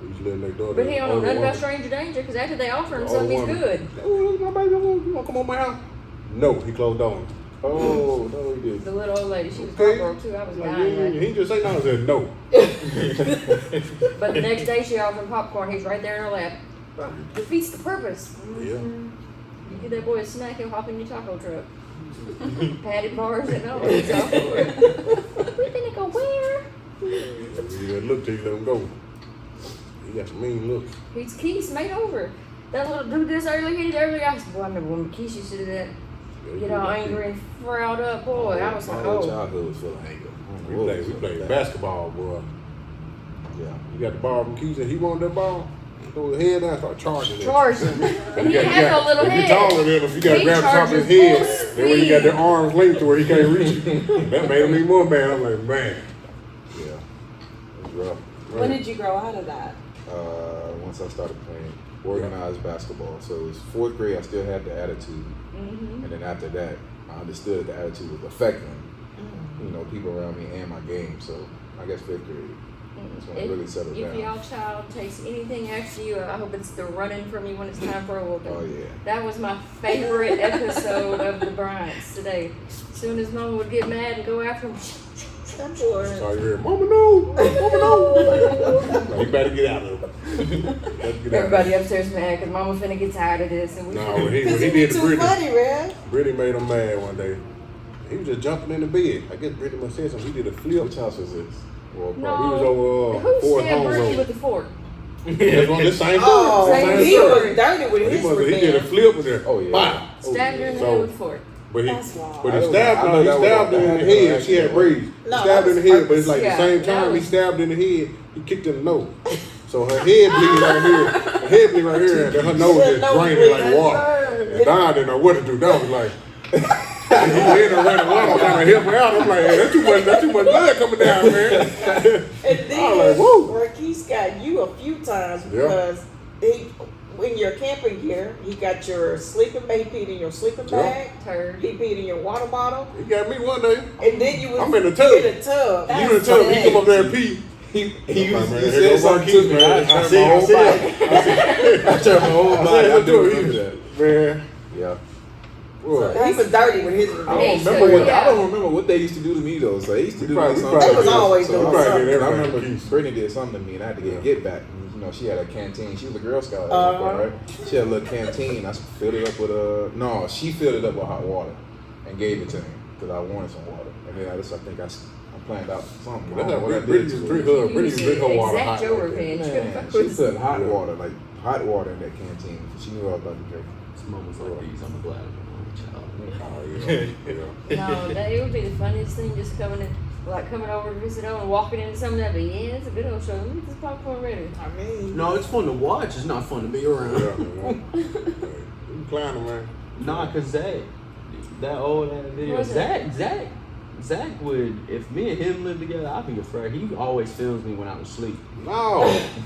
He used to live next door. But he don't know Older nothing about woman. stranger danger because after they offer him The something, older he's woman. good. Oh, my baby, you want to come on my house? No, he closed doors. Oh no, he did. The little old lady, she was Okay. heartbroken too. I was Like, dying. yeah, Like, he just say no. I said no. but the next day she offered him popcorn. He's right there in her lap. Defeats the purpose. Yeah. You give that boy a snack, he'll hop in your taco truck. Patty bars and all. It's all for it. We finna go where? You gotta look till you let him go. He got some mean looks. He's Keith's made over. That little dude this early, he did early. I said, boy, I remember when Keith used to do that. Get all angry and frowned up, boy. I was like, My whole oh. childhood was full of anger. We played basketball, boy. Yeah. You got the ball from Keith and he wanted that ball. Throw his head down, start charging it. Charged him. And he You had no little if head. you taller than him, you gotta He grab the top of his charges head. full Then when he got speed. their arms linked to where he can't reach it, that made him even more mad. I'm like, man. Yeah. It was rough. When did you grow out of that? Once I started playing organized basketball. So it was 4th grade, I still had the attitude. Mm-hmm. And then after that, I understood the attitude was affecting, you know, people around me and my game. So I guess 5th grade. That's when I really settled If down. y'all child takes anything after you, I hope it's the running from you when it's time for a whooping. Oh yeah. That was my favorite episode of the Bryants today. As soon as Mama would get mad and go after him, That boy. So you hear, Mama no, Mama no. Like, you better get out of it. everybody upstairs mad because Mama finna get tired of this. And we No, when he Cause did he the too Brittany, funny, man. Brittany made him mad one day. He was just jumping in the bed. I guess Brittany must have said something. He did a flip. Which house was this? Well, He was no, over who Ford stabbed Home Brittany Road. with the fork? That's on this same Oh, story. he Same was story. dirty with He his must have, he did a revenge. flip with it. Oh, yeah. Wow. Stabbed her in the So- head with a fork. But he, That's wild. but he I know stabbed that her. He was stabbed her in the an head. She had accident. braids. He No, stabbed that her in the was head, but it's like purpose. the same Yeah, that time he was- stabbed in the head, he kicked in the nose. So her head bleeding right here, her head bleeding right here, and then her nose just nose draining bleeding. like water. And Don didn't know what to do. Don was like, he ran around the water trying to help her out. I'm like, hey, that's too much blood coming down, man. And I then was like, woo. Marquise got you a few times because he, in your camping gear, he got your sleeping bag, he peed in your sleeping Yeah. bag, Turd. he peed in your water bottle, He got me one day. and then you was I'm in the tub. in the tub. You in the tub, he come up there and pee. He Man, was, here he go said something Marquise, to me. man. I turned my whole body. I turned my whole I body. said, I look do to remember it. that. Man, Yeah. what? He was dirty with his I revenge. don't Hey, remember so, what yeah. I don't remember what they used to do to me though. So they used to do probably- me we something. probably They was always so doing I something. remember, I Everybody remember keeps- Brittany did something to me, and I had to get back. You know, she had a canteen. She was a Girl Scout, at one Uh-huh. point, right? She had a little canteen. I filled it up with no, she filled it up with hot water and gave it to me because I wanted some water. And then I think I planned out something. That's wrong. how What I Brittany did just to drink her. her. Brittany just drink her water Exact hot. your like that. revenge. Man, she put hot water, like hot water in that canteen. She knew I was about to drink. It's moments like these. I'm glad I'm a child. Oh, yeah. No, that, it would be the funniest thing just coming in, like coming over to visit and walking into something that be, yeah, it's a good old show. Let me get this popcorn ready. I mean, No, it's fun to watch. It's not fun to be around. Yeah, man. You clowning, man. Nah, cause Zach, that old ass video, What's that? Zach would, if me and him lived together, I'd be afraid. He always films me when I was asleep. No.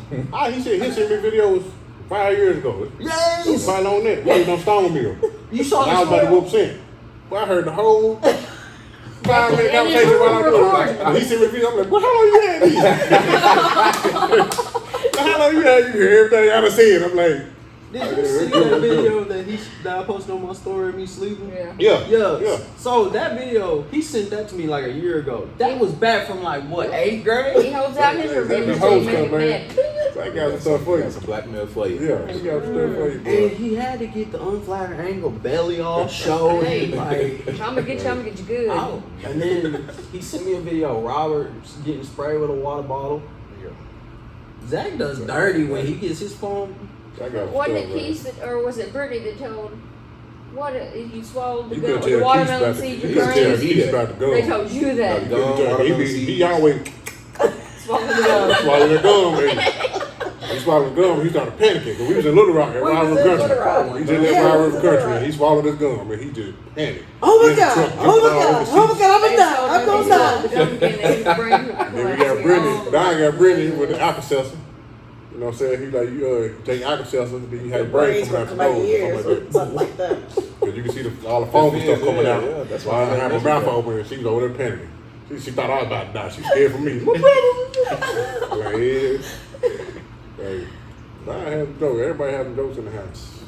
He sent me videos 5 years ago. It was Yes! probably on that. He was on Stone Mill. You saw And I was the about to story? whoop Sin. Well, I heard the whole 5-minute And conversation then while I was recording. doing it. He sent me video. I'm like, well, how long you had these? How long you had you hear everything I done said? I'm like, Did you see that video that I posted on my story of me sleeping? Yeah. Yeah. So that video, he sent that to me like a year ago. That was back from like what, 8th grade? He holds out his revenge That so he whole make stuff, it man. mad. I got some stuff for you. Got some blackmail for you. Yeah, he got some stuff for you, And bro. he had to get the unflattering angle, belly all showing. Hey. Like, I'm gonna get you good. out. And then he sent me a video of Robert getting sprayed with a water bottle. Zach does dirty when he gets his phone. I got some Wasn't stuff, it Keith that, or was it Brittany that told what you swallowed the, You gum, couldn't the tell watermelon Keith seed about you the, you couldn't tell brain? Keith about the gum. They told you that. Gum, He always Swallow the gum. swallowed the gum, man. He swallowed the gum, he started panicking. Because we was in Little Rock at We Wild was River in Little Rock. Country. He just left Yeah, Wild we River was in Little Country and he swallowed his gum and he just panicked. oh In my the god, truck, oh jumping my all god, over the oh my seats. god, I'm gonna die, I'm gonna die. The gum again, and his brain Then we got Brittany. Don got Brittany with the Alka-Seltzer. You know what I'm saying? He like, you take Alka-Seltzer, then you have your brain Brains coming out gonna your come out nose your or ears, something like something like that. that. Because you can see all the foam and stuff coming out. Yeah, that's So why I didn't have my I mouth mentioned open and she was over there panicking. She thought I was about to die. She was scared for me. My brother. Like, yeah. Hey, Don has jokes. Everybody has jokes in the house.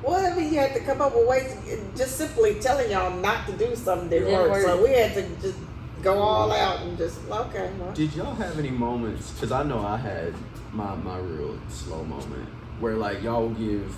Well, I mean, you had to come up with ways, just simply telling y'all not to do something didn't Didn't work. work. So we had to just go all out and just, okay, well. Did y'all have any moments? Because I know I had my real slow moment where like y'all will give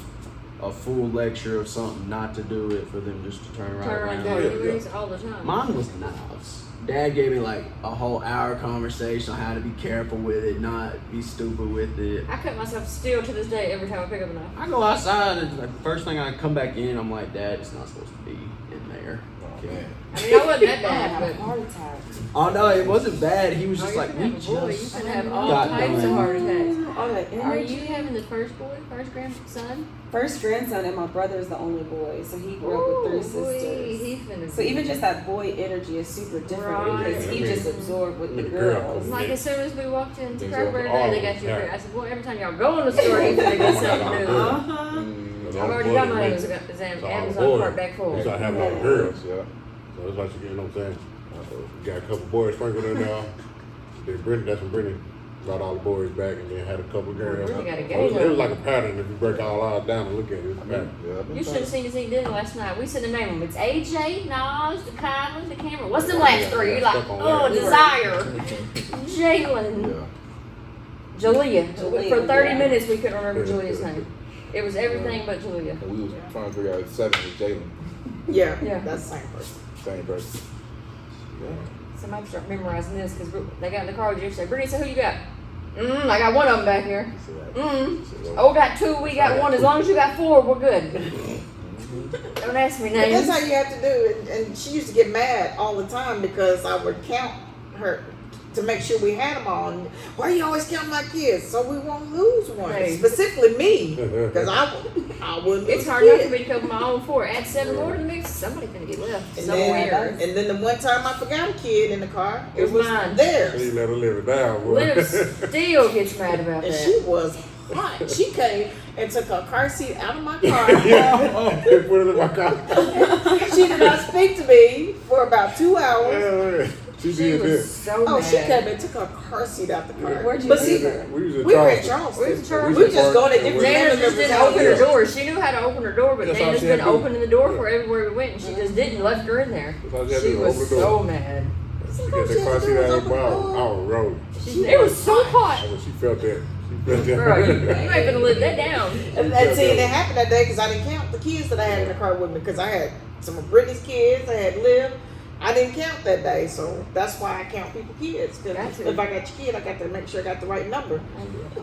a full lecture of something not to do it for them just to turn right Turn around. around, Yeah, do it all the time. Mine was knives. Dad gave me like a whole hour conversation on how to be careful with it, not be stupid with it. I cut myself still to this day every time I pick up a knife. I go outside and like the first thing I come back in, I'm like, Dad, it's not supposed to be in there. Oh, man. I mean, I wasn't that I bad, had a but heart attack. Oh no, it wasn't bad. He was oh, just you like, can we have a boy. You just can have all got types of done. heart attacks. All the Are energy. you having the first boy, first grandson? First grandson, and my brother's the only boy, so he grew up with 3 Ooh, boy, sisters. he finna So be- even just that boy energy is super different Right. because he just absorbed with the The girl. girls. Like as soon as we walked into Things Cranberry over all Day, they got of you. them. I said, boy, every time y'all go in the store, you finna get something new. Uh-huh. I've already got my Amazon cart back full. You start having all the girls. Yeah. So it's like you know what I'm saying? You got a couple boys sprinkled in there. Then Brittany, that's when Brittany brought all the boys back and then had a couple girls. Brittany got a So it was gauge like a pattern if you break all ours down and look at it. It's a pattern. Yeah, I've been You should trying- have seen us eat dinner last night. We said the name of them. It's AJ, Nas, the Kylie, the Cameron. What's the last three? You're like, Stuck on oh, that. Desire, Jalen, Yeah. Jalea. Jalea, For 30 yeah. minutes, we couldn't remember Jalea's name. It was everything but Jalea. And we was trying to figure out if 7 was Jalen. Yeah, Yeah. that's the same person. Same person. Yeah. Somebody start memorizing this because they got in the car with you yesterday. Brittany said, who you got? I got one of them back here. She said, Oh, got two, we got one. As long as you got four, we're good. Don't ask me But that's names. how you have to do it. And she used to get mad all the time because I would count her to make sure we had them all. And why you always count my kids? So we won't lose one. Hey. Specifically me, because I wouldn't lose It's a hard enough kid. for me to cover my own four. Add 7 more to the mix, somebody's gonna get left And somewhere. then the one time I forgot a kid in the car, It it was was mine. She theirs. let her live it down, boy. Liv still gets mad about And that. she was hot. She came and took her car seat out of my car. Yeah. Put it in my car. She did not speak to me for about 2 hours. Yeah, she She did was that. so Oh, she mad. came and took her car seat out the car. Where'd you But see see, her? We was in we were in Charleston. We was in Charleston. Charleston. We just going to We different Nana family just members' didn't open her houses. door. She knew how to open her door, but That's all Nana's she had been to do. opening the door Yeah. for everywhere we went, and she just didn't left her in there. That's all she had to She do, was open the door. so mad. She got that car seat out of the bar. I was rolling. It was so hot. She felt that. She felt that. Girl, you ain't gonna live that down. And see, and it happened that day because I didn't count the kids that I had in the car with me because I had some of Brittany's kids, I had Liv. I didn't count that day, so that's why I count people's kids. Because Gotcha. if I got your kid, I got to make sure I got the right number.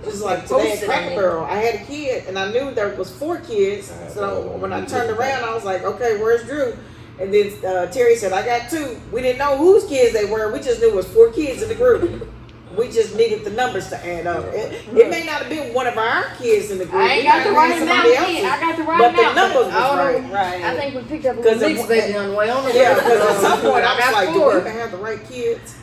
Just like Post today it at on Cracker me. Barrel, I had a kid and I knew there was 4 kids. So when I turned around, I was like, okay, where's Drew? And then Terry said, I got 2. We didn't know whose kids they were. We just knew it was 4 kids in the group. We just needed the numbers to add up. It may not have been one of our kids in the group. I ain't It got might the have right been amount. somebody I else's. got the right But the amount. numbers was I don't know. right. I think we picked up a 'Cause little it- mix baby on the way on the Yeah, because at some point I I was got like, do we 4. even have the right kids?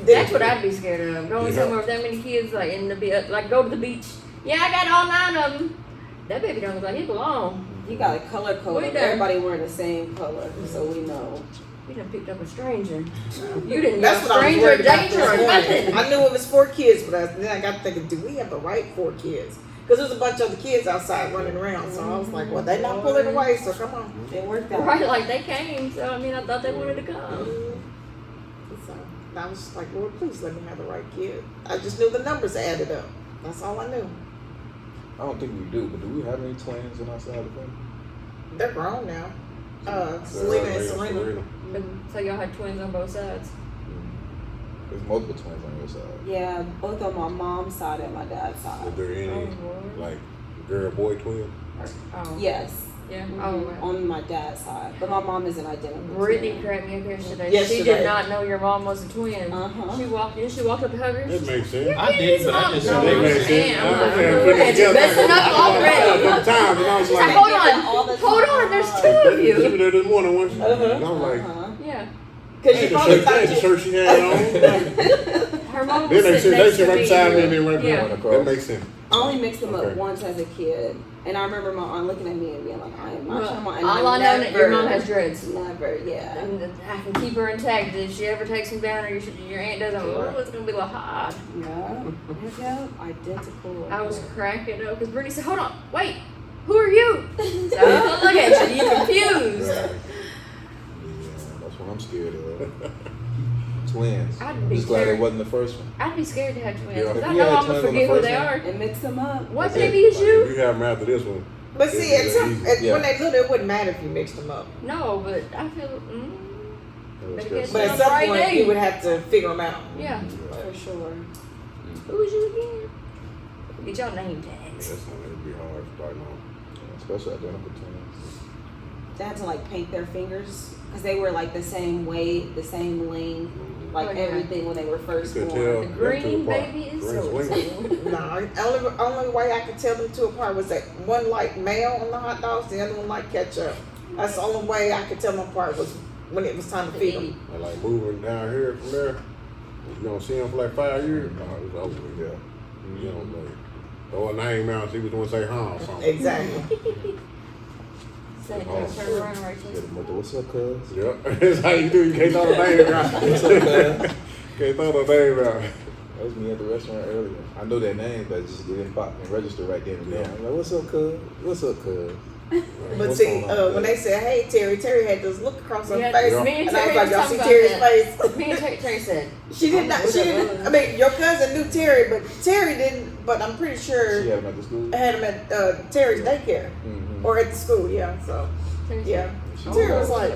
That's what I'd be scared of. Going Yeah. somewhere with that many kids, like in the like go to the beach. Yeah, I got all 9 of them. That baby don't look like he belong. You got a color code. We of done. Everybody wearing the same color, so we know. You done picked up a stranger. You didn't That's know what I was stranger worried about danger this or morning. nothing. I knew it was 4 kids, but then I got thinking, do we have the right 4 kids? Because there's a bunch of other kids outside running around. So I was like, well, they're not pulling away, so come on. It worked out. Right, like they came. So I mean, I thought they wanted to come. So I was just like, Lord, please let me have the right kid. I just knew the numbers added up. That's all I knew. I don't think we do, but do we have any twins in our side of the family? They're grown now. Selena and Serena. But, so y'all had twins on both sides. There's multiple twins on your side. Yeah, both on my mom's side and my dad's Is side. there any, Oh, Lord. like, girl, boy twin? Oh. Yes. Yeah. Mhm, Oh, right. on my dad's side, but my mom isn't identical. Brittany cracked me up yesterday. She Yesterday. did not know your mom was a twin. Uh-huh. She walked in. She walked up to hug her. That makes sense. I did, but I just No, That I'm makes saying, sense. I'm like, saying, look put it at you together. messing up already. Sometimes, and I was She's like, like, hold all the on, hold on. time. There's 2 of you. Even though there's more than one. And I was like, Uh-huh. Yeah. Because you the probably shirt, that's the thought shirt she had on. Her mom Then was they sitting sit next to right me. beside me and then right Yeah. there. That makes sense. I only mixed them Okay. up once as a kid, and I remember my aunt looking at me and being like, "I am not your mom." And All I know that your mom has dreads. Never, yeah. And I can keep her intact. If she ever takes me down or your aunt doesn't, oh, it's going to be like hard. Yeah, identical. I was cracking up because Brittany said, hold on, wait, who are you? So I was gonna look at you, you're confused. Yeah, that's what I'm scared of. Twins. I'd be Just glad it scared. wasn't the first one. I'd be scared to have twins. Yeah. 'Cause If I you know had I'm going to twins on the forget who first they one, are. And mix them up. What That's baby it. is If you? you have them after this one. But see, it's at some, easy. Yeah. when they little, it wouldn't matter if you mixed them up. No, but I feel, That's Maybe it's But at on some Friday. point, you would have to figure them out. yeah. For sure. Who is you again? Get y'all name That's tags. not, it'd be hard starting on. Especially identical twins. They had to like paint their fingers because they were like the same weight, the same length, like Oh, yeah. everything when they were You first could born. tell. The them green two apart. baby is Green so swingers. No, only way I could tell them two apart was that one liked mayo on the hot dogs, the other one liked ketchup. That's the only way I could tell them apart was when it was time to feed them. And like moving down here from there, you don't see him for like 5 years. No, it's over with. Yeah. You know, like, throw a name out, see which one say huh or something. Exactly. Say, turn around, Rachel. Hit 'em with the, what's up, cuz? Yep. That's how you do. You can't throw the name out. What's up, cuz? Can't throw the name out. That was me at the restaurant earlier. I know their name, but it just didn't pop and register right then and there. I'm like, what's up, cuz? What's up, cuz? But What's see, going on, when they said, "Hey, Terry had this look across her Yeah, face," Yeah. me and and I was Terry like, was "Y'all talking see about Terry's that. face?" Me and Terry said, She did not. She didn't. I mean, your cousin knew Terry, but Terry didn't. But I'm pretty sure She had him at the school? had him at Terry's daycare Mm-hmm. or at the school. Yeah. So Terry said, yeah, She Terry was was. like,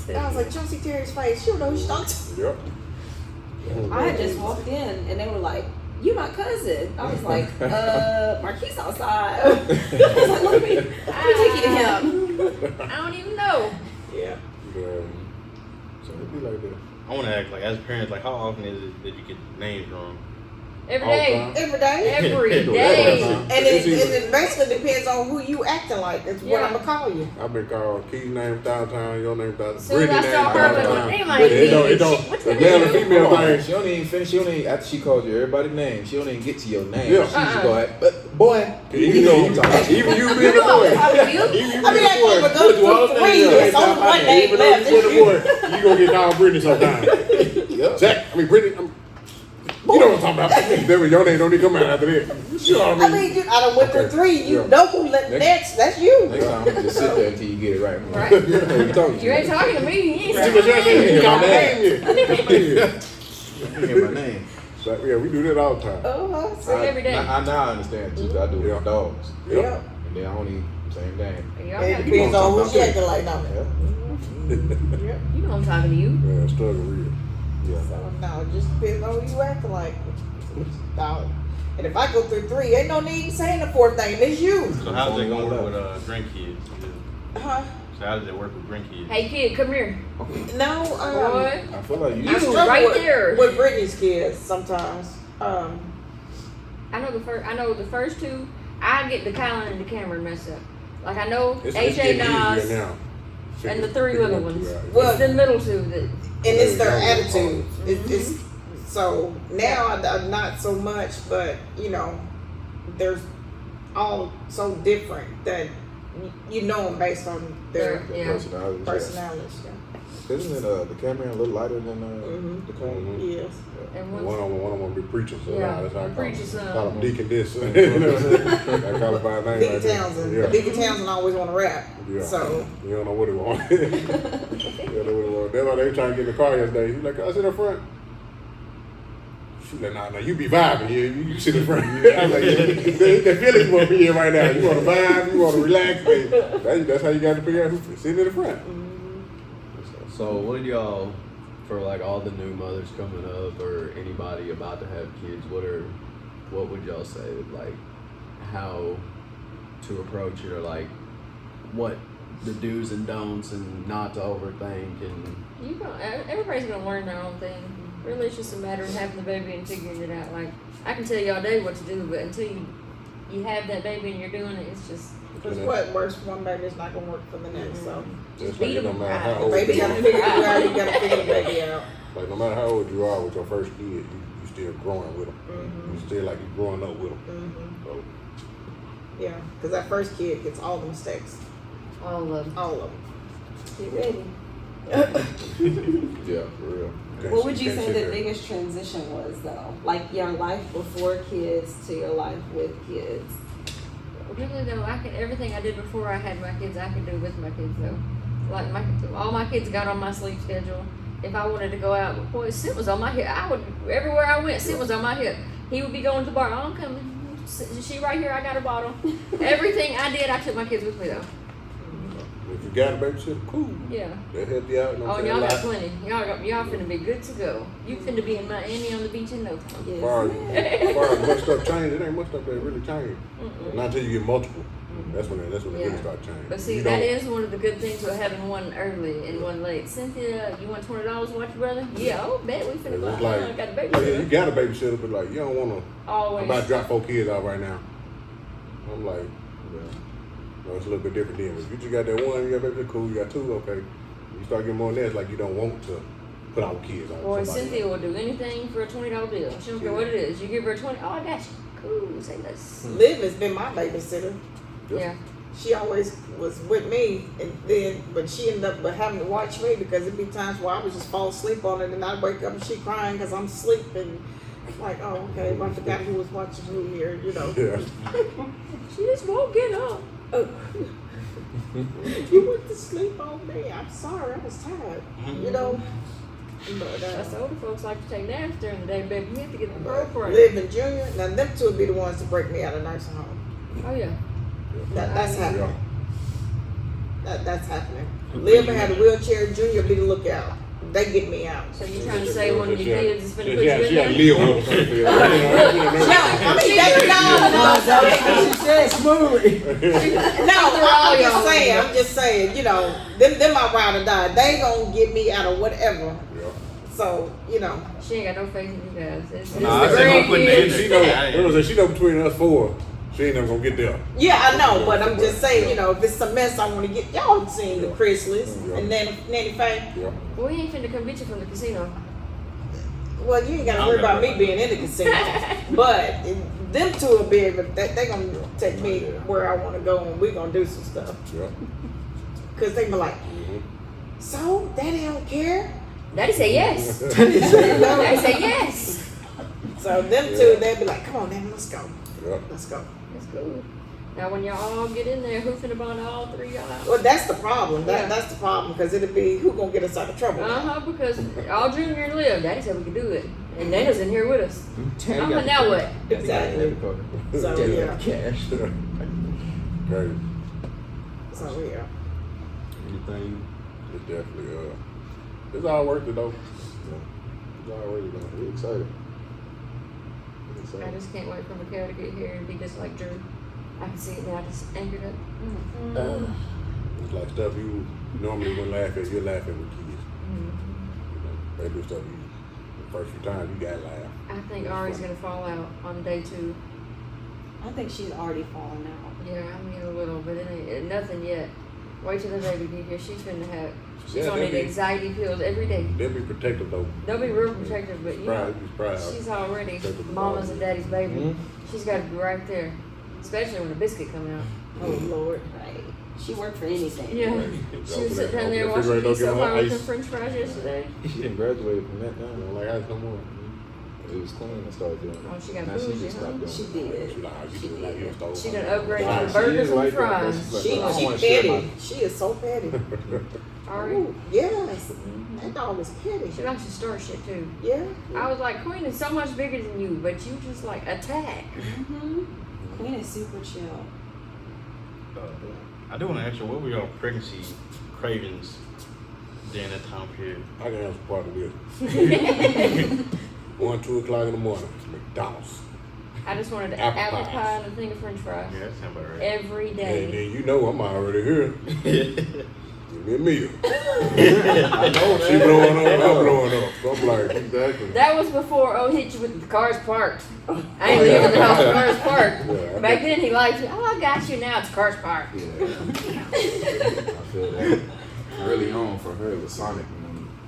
"Said, I was like, "You don't see Terry's face? She don't know who she talked to." Yep. I had just walked in and they were like, you my cousin. I was like, Marquise outside. I was like, let me take you to him. I don't even know. Yeah. Yeah. So it'd be like that. I want to ask, like, as parents, like, how often is it that you get names wrong? Every All the day. time. Every day. Every Yeah. day. And it basically depends on who you acting like. That's what Yeah. I'm gonna call you. I've been called Key's name 1,000 times, your name 1,000 Soon as I Brittany saw name her, 1,000 I was like, times. "Damn, I But it don't, ain't it don't, shit. What the you male and do?" female thing. She don't even finish. She don't even, after she called you everybody's name. She don't even get to your name. Yeah. She just go like, but boy, Even though, even you being a boy. Even you I being mean, a I boy. can't go through three. It's only one name Even though left. you It's being a you. boy, you gonna get called Brittany sometimes. Yep. Zach, I mean Brittany, you know what I'm talking about. Then your name don't even come out after that. You know what I mean, I done went through Okay. three. You Yeah. know who next. That's you. Next time, just sit there until you get it right. Right. You know what I'm talking You ain't to. talking to me. You ain't See saying what my you're saying? name. You call my name yet. You hear my name. So, yeah, we do that all the time. So, Every day. I now understand too. 'Cause I do it Yeah. with dogs, yeah. and then I only same thing. Y'all It got- depends know on what who I'm she talking acting like now. Yeah. You know I'm talking to you. Yeah, struggle real. Yeah. So no, it just depends on who you acting like. Dog. And if I go through three, ain't no need saying the fourth name. It's you. So how's that Only going to one work left. with grandkids? Huh? So how does that work with grandkids? Hey kid, come here. No, Boy. I feel like I you. struggle right with, there. with Brittany's kids sometimes. I know the first two. I get the Kylan and the Cameron mess up. Like I know It's AJ getting Nas easier now. and the three Figure other them two ones. out. Well- It's the middle two that. and it's their Yeah, attitude. It's so now I'm not so much, but you know, there's all so different that you know them based on their Yeah. Personality. personalities. Isn't it the camera a little lighter than Mhm. the car? Mhm. Yes. And One one, of them be preaching, so Yeah, that's how I call preacher's him. son. Call him Deacon this. You know what I'm saying? I call him by name Deacon like that. Townsend. Yeah. But Deacon Townsend always want to rap. Yeah. So You don't know what he want. You don't know what he want. That's why they trying to get in the car yesterday. He's like, I sit in front. She like, nah, you be vibing. Yeah, you sit in front. I was like, yeah, that feeling you want to be in right now. You want to vibe, you want to relax. Man. That's how you got to figure out who's sitting in the front. So what do y'all, for like all the new mothers coming up or anybody about to have kids, what would y'all say, like how to approach it, or like what the do's and don'ts and not to overthink, and everybody's gonna learn their own thing. Really, it's just a matter of having the baby and figuring it out. Like I can tell you all day what to do, but until you have that baby and you're doing it, it's just because what works for one baby is not gonna work for the next. So Just beat like, no them. matter how the old baby you gotta are, figure you out. You gotta figure the baby out. like no matter how old you are with your first kid, you still growing with them. You still like you growing up with them. So Yeah, because that first kid gets all the mistakes, all of them. all of them. Get ready. Yeah, for real. can't What sit- would you can't say sit the there. biggest transition was though? Like your life before kids to your life with kids. Really though, everything I did before I had my kids, I could do with my kids though. Like all my kids got on my sleep schedule. If I wanted to go out, boy, Sim was on my hip. Everywhere I went, Sim was on my hip. He would be going to the bar. Oh, I'm coming. She right here. I got a bottle. Everything I did, I took my kids with me though. If you got a babysitter, cool. Yeah. They'll help you out. You know Oh, what I'm y'all got saying? plenty. Y'all finna be good to go. You finna be in Miami on the beach in no time. Yes. As far as much stuff changed, it ain't much stuff that really changed. Not until you get multiple. That's when it really Yeah. start changing. But see, You that don't- is one of the good things with having one early and one late. Cynthia, you want $20 to watch your brother? Yeah, oh, bet we finna go It's out. like, I got a yeah, baby. you got a babysitter, but like you don't want to. I'm Always. about to drop 4 kids out right now. I'm like, no, it's a little bit different then. If you just got that one, you got baby, cool. You got 2, okay. You start getting more than that, it's like you don't want to put out kids on Boy, somebody Cynthia else. will do anything for a $20 bill. She don't care what it is. You give her 20. Oh, I got you. Cool. Say less. Liv has been my babysitter. Yeah. She always was with me, and then but she ended up having to watch me because it'd be times where I would just fall asleep on it, and I'd wake up and she crying because I'm sleeping. Like, oh, okay, well, I forgot who was watching who here, you know. Yeah. She just won't get up. You went to sleep on me. I'm sorry, I was tired. You know. But That's older folks like to take naps during the day, baby. You have to get the girlfriend. Liv and Junior, now them two would be the ones to break me out of nursing home. Oh, yeah. That's Yeah. happening. That's happening. Liv had a wheelchair. Junior be the lookout. they get me out. So you trying to say one of your kids is gonna put you She in had to there? live on the field. No, I mean, they She said smoothly. I'm just saying, you know, them my ride or die. They gonna get me out of whatever. Yeah. So, you know, She ain't got no faith in you guys. It's Nah, I the said I'm putting it in grandkids. She know. She know between us four, she ain't never gonna get there. yeah, I know, but I'm just saying, you know, if it's a mess, I want to get y'all seen the Chrysalis and then Nanny Faye. Yeah. Well, we ain't finna come get you from the casino. Well, you ain't gotta worry about me being in the casino, but them two will be able. They gonna take me where I want to go, and we gonna do some stuff. Yeah. Cause they be like, Mhm. so Daddy don't care. Daddy say yes. You Daddy know? say yes. So them two, they be like, come on, Daddy, let's go, Yeah. let's go. That's cool. Now when y'all all get in there, who finna bond all three y'all out? Well, that's the problem. Yeah. That's the problem because it'll be who gonna get us out of trouble. Because all Junior and Liv, Daddy said we could do it. And Dana's in here with us. Now what? Exactly. So yeah. Cash. Crazy. So yeah. Anything, it's definitely it's all worth it though. It's all worth it though. We excited. We I excited. just can't wait for Mikhail to get here and be just like Drew. I can see it now, just anchored up. It's like stuff you normally wouldn't laugh at. You laugh at with kids. You know, they do stuff you the first few times you gotta laugh. I think Ari's gonna fall out on day 2. I think she's already fallen out. Yeah, I mean a little, but it ain't nothing yet. Wait till the baby get here. She's finna have. She's Yeah, gonna they'll need be- anxiety pills every day. They'll be protective though. They'll be real protective, but you know, Proud. she's already Protective of mama's all. and daddy's baby. Mhm. She's got to be right there, especially when the biscuit come out. Oh Lord. Right. She worked for anything. Yeah. Right. She was sitting down there Open the watching refrigerator, me so don't get hard no with ice. the French fries yesterday. She done graduated from that I now. don't like ice no more. It was clean and started doing it. Oh, she got Now she bougie, just stopped huh? doing She it. did. She like, she do like you stole. She done upgraded Nah, from she burgers is and like that. fries. That's She like, I don't she wanna share petty. my- She is so petty. Ari, Ooh, yes. That dog is petty. she likes to start shit too. Yeah. I was like, Queen is so much bigger than you, but you just like attack. Mm-hmm. Queen is super chill. I do want to ask you, what were your pregnancy cravings during that time period? I can answer part of this. 1, 2 o'clock in the morning, McDonald's. I just wanted an Apple apple pies. pie and a thing of French fries Yeah, that sounds about right. every And day. then you know I'm already here. Give me a meal. I know, She blowing up, I'm blowing up. So I'm like, Exactly. That was before hit you with the cars parked. I ain't leaving the house, the cars parked. Yeah. Back then he liked you. Oh, I got you now. It's cars parked. Yeah. I feel that. Early on for her it was Sonic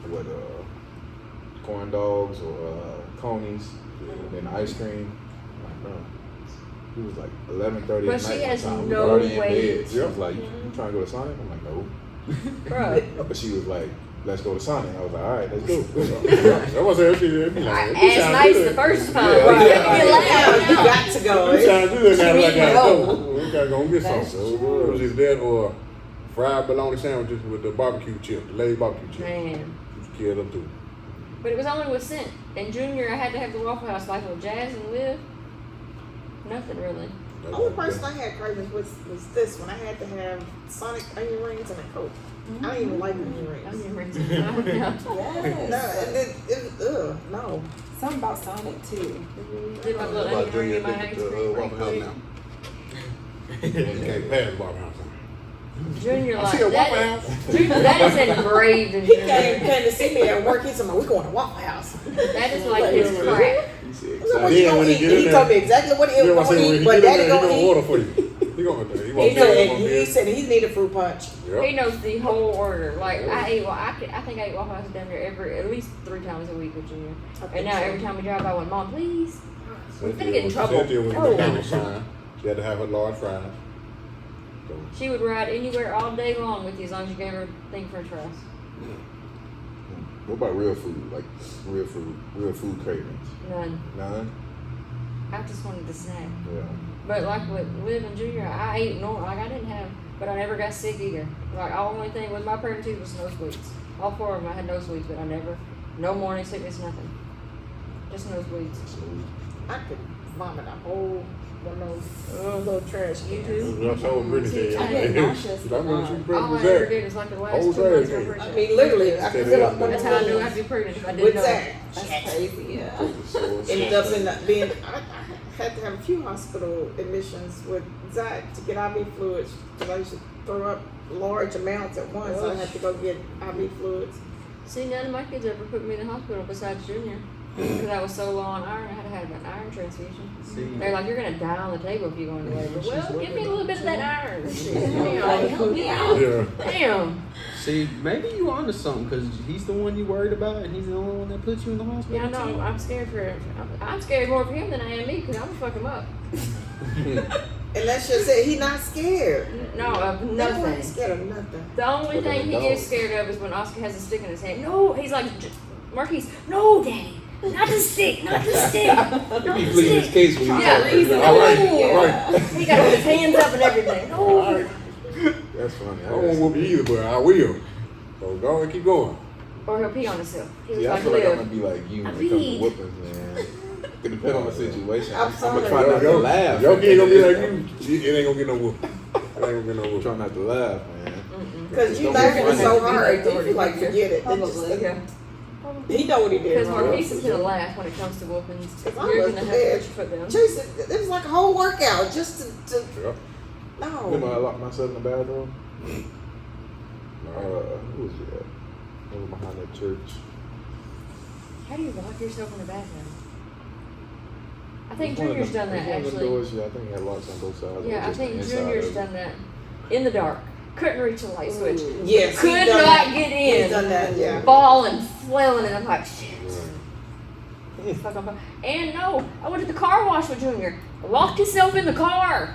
and with corn dogs or conies and then ice cream. Like, bro, he was like 11:30 But at she night. has one time. We no were already in weight. bed. She was like, "You trying to go to Sonic?" I'm like, "No." Bro. But she was like, "Let's go to Sonic." I was like, "All right, let's go." that was her. She be I like, asked nice the first time. Yeah, Right. yeah. You Yeah, you laugh. got to go. We trying to do that now. She I gotta need go. We gotta go and get That's something. true. It was either that or fried bologna sandwiches with the barbecue chip, the Lay's barbecue chip. Man. She was killed them too. But it was only with Scent. And Junior, I had to have the Waffle House like with Jazz and Liv. Nothing really. The only person I had cravings was this one. I had to have Sonic onion rings and a Coke. I don't even like onion rings. Onion rings. No. Yes. No. Something about Sonic too. Did my little onion ring in my ice cream right quick. You can't pass Waffle House. Junior I like see a Waffle that. House. Junior, that is engraved in He Junior. came to see me at work. He said, "We going to Waffle House." That is like his crack. He said, I said, "What "Excited." you Yeah, gonna when he eat?" get in He there- told me exactly what he You know was what I'm gonna saying? When eat, he but get in Daddy there, he gonna gonna eat. order for you. He gonna He want said, he said he needed fruit punch. He knows the whole order. Like I ate, I think I ate Waffle House down there at least 3 times a week with Junior. And now every time we drive by, I went, Mom, please. We're finna get in trouble. Cynthia was Oh. McDonald's sign. She had to have her large fries. So, She would ride anywhere all day long with you as long as you gave her a thing French fries. What about real food? Like real food cravings? None. None. I just wanted to snack. Yeah. But like with Liv and Junior, I ate normal. Like I didn't have, but I never got sick either. Like the only thing with my pregnancy was no sweets. All 4 of them I had no sweets, but no morning sickness, nothing. Just no sweets. I could vomit a whole one of those little trash You cans. too? I told Brittany See, that. I get nauseous. I remember she All pregnant I with ever Zach. did is like the last Whole 2 months trash of can. I pregnant. mean, literally, I could fill up one That's of how I knew those I'd be pregnant if I didn't with know. Zach. That's crazy, yeah. Ended up in being, I had to have a few hospital admissions with Zach to get IV fluids because I used to throw up large amounts at once. So I had to go get IV fluids. See, none of my kids ever put me in the hospital besides Junior. Because I was so low on iron, I had to have an iron transfusion. See, They're like, you're going to die on the table if you go into labor. Well, give me a little bit of that iron. Like, Damn. help me out. Yeah. Damn. see, maybe you onto something because he's the one you worried about, and he's the only one that puts you in the hospital. Yeah, I know. I'm scared for him. I'm scared more for him than I am me because I'm going to fuck him up. And that's just it. He's not scared. No, of He's nothing. scared of nothing. The only Look at thing he the gets dog. scared of is when Oscar has a stick in his hand. No, he's like, Marquise, no, Daddy. Not the stick, not the stick. Not He the pleading his stick. case when you Yeah. talk to him. All right, Yeah. all right. He got his hands up and everything. No. That's funny. I won't whoop you either, but I will. So go and keep going. Or he'll pee on himself. He was See, I like, feel like I'm Liv. gonna be like you when I it comes to peed. whoopings, man. It depends on the situation. I'm I'm sorry. gonna try not to laugh. Your kid gonna be like you. It ain't gonna get no whoop. It ain't gonna get no I'm whoop. trying not to laugh, man. Because you Don't be laughing funny. so hard, they feel like forget it. They Probably. just, Yeah. he know what he did Because wrong. Marquise is gonna laugh when it comes to whoopings. If I You're was gonna the have to bed, put your foot down. Jason, it was like a whole workout just to Yeah. Remember I no. locked myself in the bathroom? Who was it? Over behind that church. How do you lock yourself in the bathroom? I think It's one of Junior's them- done that it's one of them actually. doors, yeah, I think it had locks on both sides. Yeah, I just the think inside Junior's of it. done that. In the dark. Couldn't reach a light switch. Yes, Could he's done not that. get He's in. done that, yeah. Falling, flailing, and I'm like, shit. Right. Fuck, I'm fuck. And no, I went to the car wash with Junior. Locked himself in the car.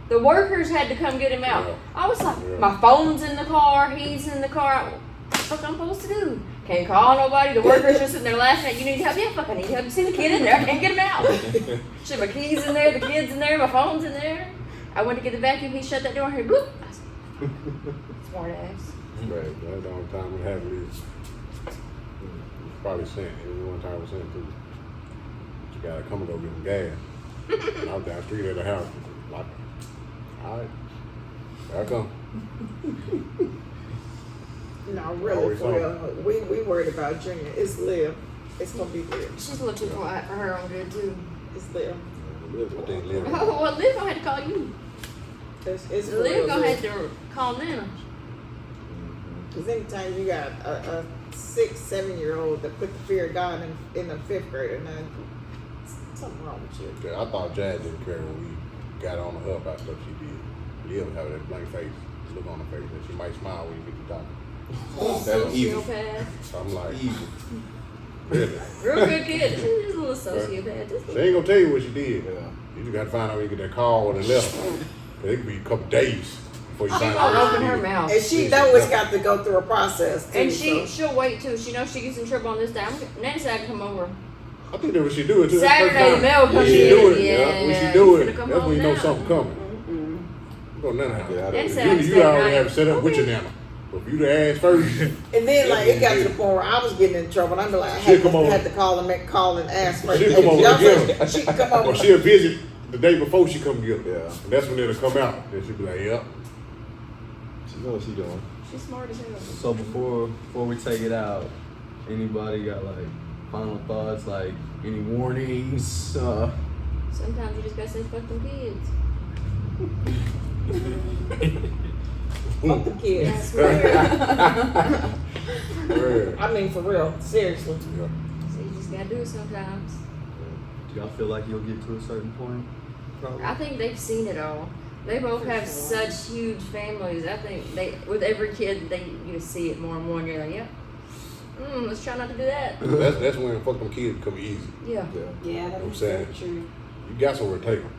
The workers had to come get him out. Yeah. I was like, Yeah. my phone's in the car, he's in the car. What the fuck I'm supposed to do? Can't call nobody. The workers just sitting there laughing at you. Need help? Yeah, fuck, I need help. You see the kid in there? I can't get him out. Shit, my keys in there, the kid's in there, my phone's in there. I went to get the vacuum. He shut that door and he bloop. Smart ass. Right. That's the only time we have these. Probably sent. It was one time we sent too. You gotta come and go get some gas. And I was down the street at the house. Like, all right. There I come. No, really, Always for real. We worried about Junior. It's Liv. It's gonna be Liv. She's a little too quiet for her own good too. It's Liv. What they live. Oh, well, Liv gonna have to call you. It's for Liv real. gonna have Liv. to call Nana. Because anytime you got a 6-7-year-old that put the fear of God in a 5th grader, now something wrong with you. I thought Jazz didn't care when we got on the hub about stuff she did. Liv have that blank face, look on her face, and she might smile when you get the doctor. That's evil. Sociopath. So I'm like, Evil. really? Real good kid. She's a little sociopath. Just She ain't gonna tell you what she did. Yeah. You just gotta find out when you get that call or the letter. 'Cause it could be a couple days before you She find out won't what open she her did. mouth. And she know it's got to go through a process too. And so. she'll wait too. She knows she gets in trouble on this day. Nana said I can come over. I think that's what she do it too. That's the first Saturday, time. the mail When comes she in. do it, Yeah. when she do it, Finna come that's home when you know now. something coming. You go to Nana house. Yeah, I Nana don't- said I can You stay already night. have it set up with your Okay. Nana. But if you to ask first, And then like it got to Yeah. the point where I was getting in trouble. And I'm like, I She'll had, come over. had to call and ask first. She'll come over Y'all again. first, she can come or over. she'll visit the day before she come get her. Yeah. And that's when it'll come out. Then she'll be like, yep. She knows what she doing. She's smart as hell. So before we take it out, anybody got like final thoughts, like any warnings? Sometimes you just gotta say fuck them kids. Fuck the I kids. swear. Yeah. I mean, for real, seriously. Yeah. So you just gotta do it sometimes. Do y'all feel like you'll get to a certain point? Probably. I think they've seen it all. They both have such huge families. I think they, with every kid, you see it more and more, and you're like, yep. Let's try not to do that. That's when fuck them kids become easy. Yeah. Yeah. Yeah, I'm that's saying. very true. You got somewhere to take them.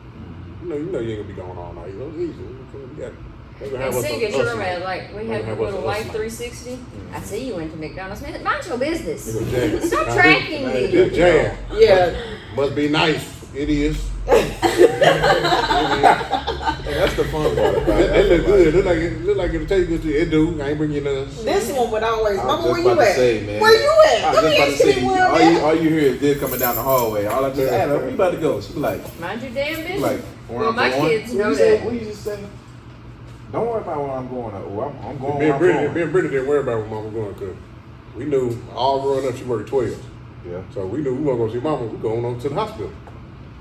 You know you ain't gonna be going all night. It's easy. You got. They gonna And have us see, a- get your us man, night. like, we They have gonna a us little us Life night. 360. I see you went to McDonald's. Man, mind your business. You know, Jazz. Stop Now, tracking that- me. that Jazz. Yeah. Must be nice. It is. They That's the fun part about it. They look good. Look like it'll taste good to you. It do. I ain't bring you none. This one would always, I Mama, was where just you about to at? say, man. Where you at? I was Let me just ask about you to say, where I'm at. all you hear is Div coming down the hallway. All I just asked her, where you about to go? She be like, Mind your damn business. like, Well, my kids know What that. you just say? Don't worry about where I'm going. I'm going Me where and I'm Brittany, going. me and Brittany didn't worry about where Mama going because we knew all growing up she worked 12. Yeah. So we knew we weren't going to see Mama. We going on to the hospital.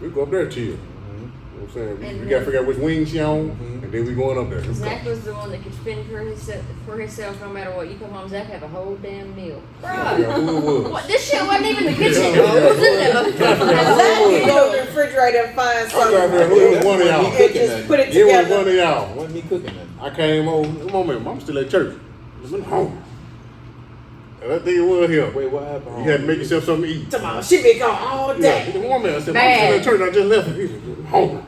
We go up there chill. Mm-hmm. You know what I'm saying? And We got to figure out which wing she on, Mhm. and then we going up there. Zach was the one that could fend for himself no matter what. You come home, Zach have a whole damn meal. Bruh. Yeah, who it was. What, this shit wasn't even in the kitchen. It was in there. Zach, you go to the refrigerator and find I'm trying to figure out something. who it was one of y'all. And just put it It was one together. of y'all. Wasn't me cooking nothing. I came home. Come on, man. I'm still at church. I'm home. And that thing was here. Wait, what happened? You had to make yourself something to eat. Tomorrow, she been gone all Yeah, day. the woman I said, I'm Bad. still at church. I just left. He said, I'm hungry.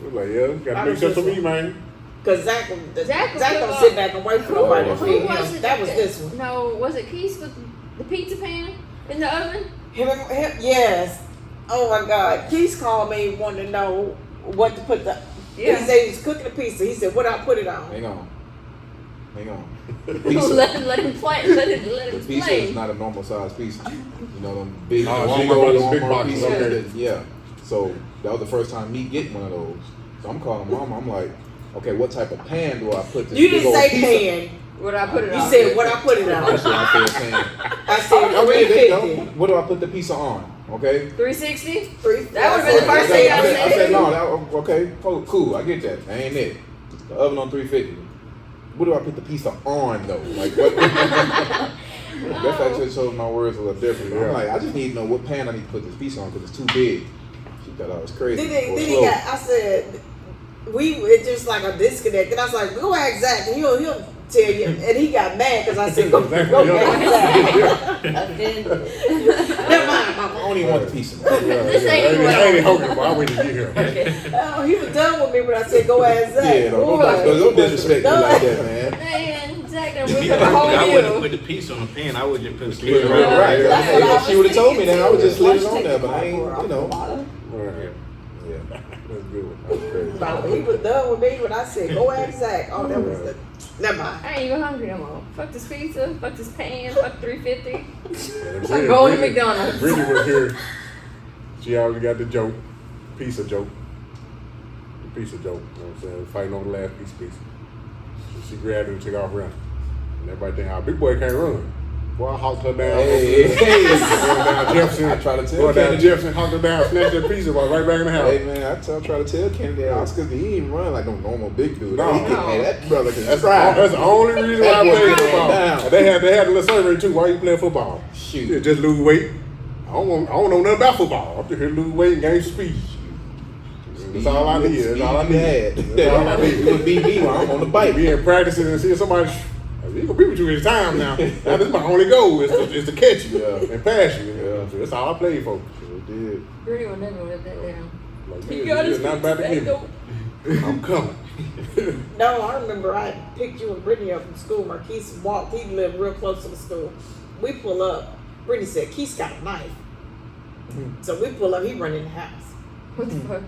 I was like, yeah, got I to make was yourself just- something to eat, man. Cause Zach Zach was don't cool. sit back and wait for nobody to Who feed was him. it? That was this one. No, was it Keith with the pizza pan in the oven? Him, yes. Oh my God. Keith called me wanting to know what to put the. Yeah. He said he was cooking a pizza. He said, "What I put it on?" Hang on. The let him play. Let him pizza play. is not a normal size pizza. You know them big, Oh, Walmart, she got those big Walmart boxes, pizzas. okay. that- Yeah. So that was the first time me getting one of those. So I'm calling Mama. I'm like, okay, what type of pan do I put this? You big didn't old say pizza? pan. What I put it You on? said what I put it on. Actually, I said pan. I said Okay, there you go. 350. What do I put the pizza on? Okay. 360. Three- That would've been the first thing I I said said. no. Okay, cool. I get that. That ain't it. The oven on 350. What do I put the pizza on though? Like what? That's actually shows my words a little different. I'm like, I just need to know what pan I need to put this pizza on because it's too big. She thought I was crazy. Then or he slow. got. I said it's just like a disconnect. And I was like, go ask Zach. And he'll tell you. And he got mad because I said, go ask Zach. Never mind, I Mama. don't even want the pizza. This I ain't even ain't hungry, but I wait to get here. Oh, he was done with me when I said, go ask Zach. Yeah, don't disrespect me like that, man. Man, Zach done If whipped you- up a whole I wouldn't meal. put the piece on the pan. I would just put Yeah, the right, Right. That's what I was If she would have told me that, I would just slid it Watch on there, take but I the ain't, cardboard off you the know. bottom. Right. Yeah, That's good. that was crazy. No, he was done with me when I said, go ask Zach. Oh, that was the. Never mind. I ain't even hungry no more. Fuck this pizza. Fuck this pan. Fuck 350. Yeah, I'm going to McDonald's. Brittany was here. She already got the joke. Pizza joke. The pizza joke. You know what I'm saying? Fighting over the last piece of pizza. So she grabbed it and took off running. And everybody think, big boy can't run. Boy, I honked her down. Hey, Going down Jefferson. I try to tell Going down Kennedy. Jefferson, honked her down, snatched that pizza, was right back in the house. Hey man, I try to tell Kennedy that Oscar, he ain't run like no normal big dude. No. Hey, that brother can That's, try. that's the only reason why I That boy play can football. down. And they had a little survey too. Why you playing football? Shoot. Yeah, just lose weight. I don't know nothing about football. I'm just here to lose weight and gain speed. That's all I need. That's all I need. That's all I need. You would beat me while I'm on the bike. Be in practicing and see somebody. You gonna be with you in time now. Now this is my only goal is to catch you and pass you. Yeah. So that's all I played for. Sure did. Brittany will never live that down. Like, He man, got you're his not about to pizza get me. back I'm coming. No, I remember I picked you and Brittany up from school. Marquise walked. He lived real close to the school. We pull up. Brittany said, Keith's got a knife. So we pull up. He run in the house. What the fuck?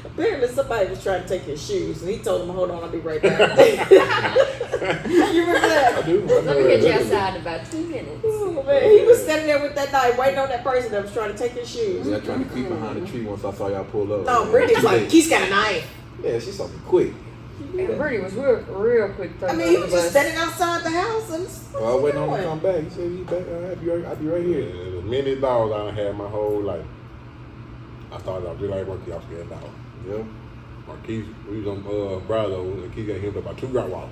Apparently somebody was trying to take his shoes. And he told him, hold on, I'll be right back. You remember that? I do. Let me get you outside in about 2 minutes. Oh, man. He was standing there with that knife waiting on that person that was trying to take his shoes. Yeah, I tried to creep behind the tree once I saw y'all pull up. No, Brittany's like, Keith's got a knife. Yeah, she saw me quick. And Brittany was real quick. I mean, he was just standing outside the house and Well, I was waiting on him to come back. He said, he's back. I'll be right here. Yeah, many dogs I done had my whole life. I thought I was just like Marquise. I was scared of dogs. Yeah. Marquise, we was on Broward, and Keith got hit up by 2 Rottweilers.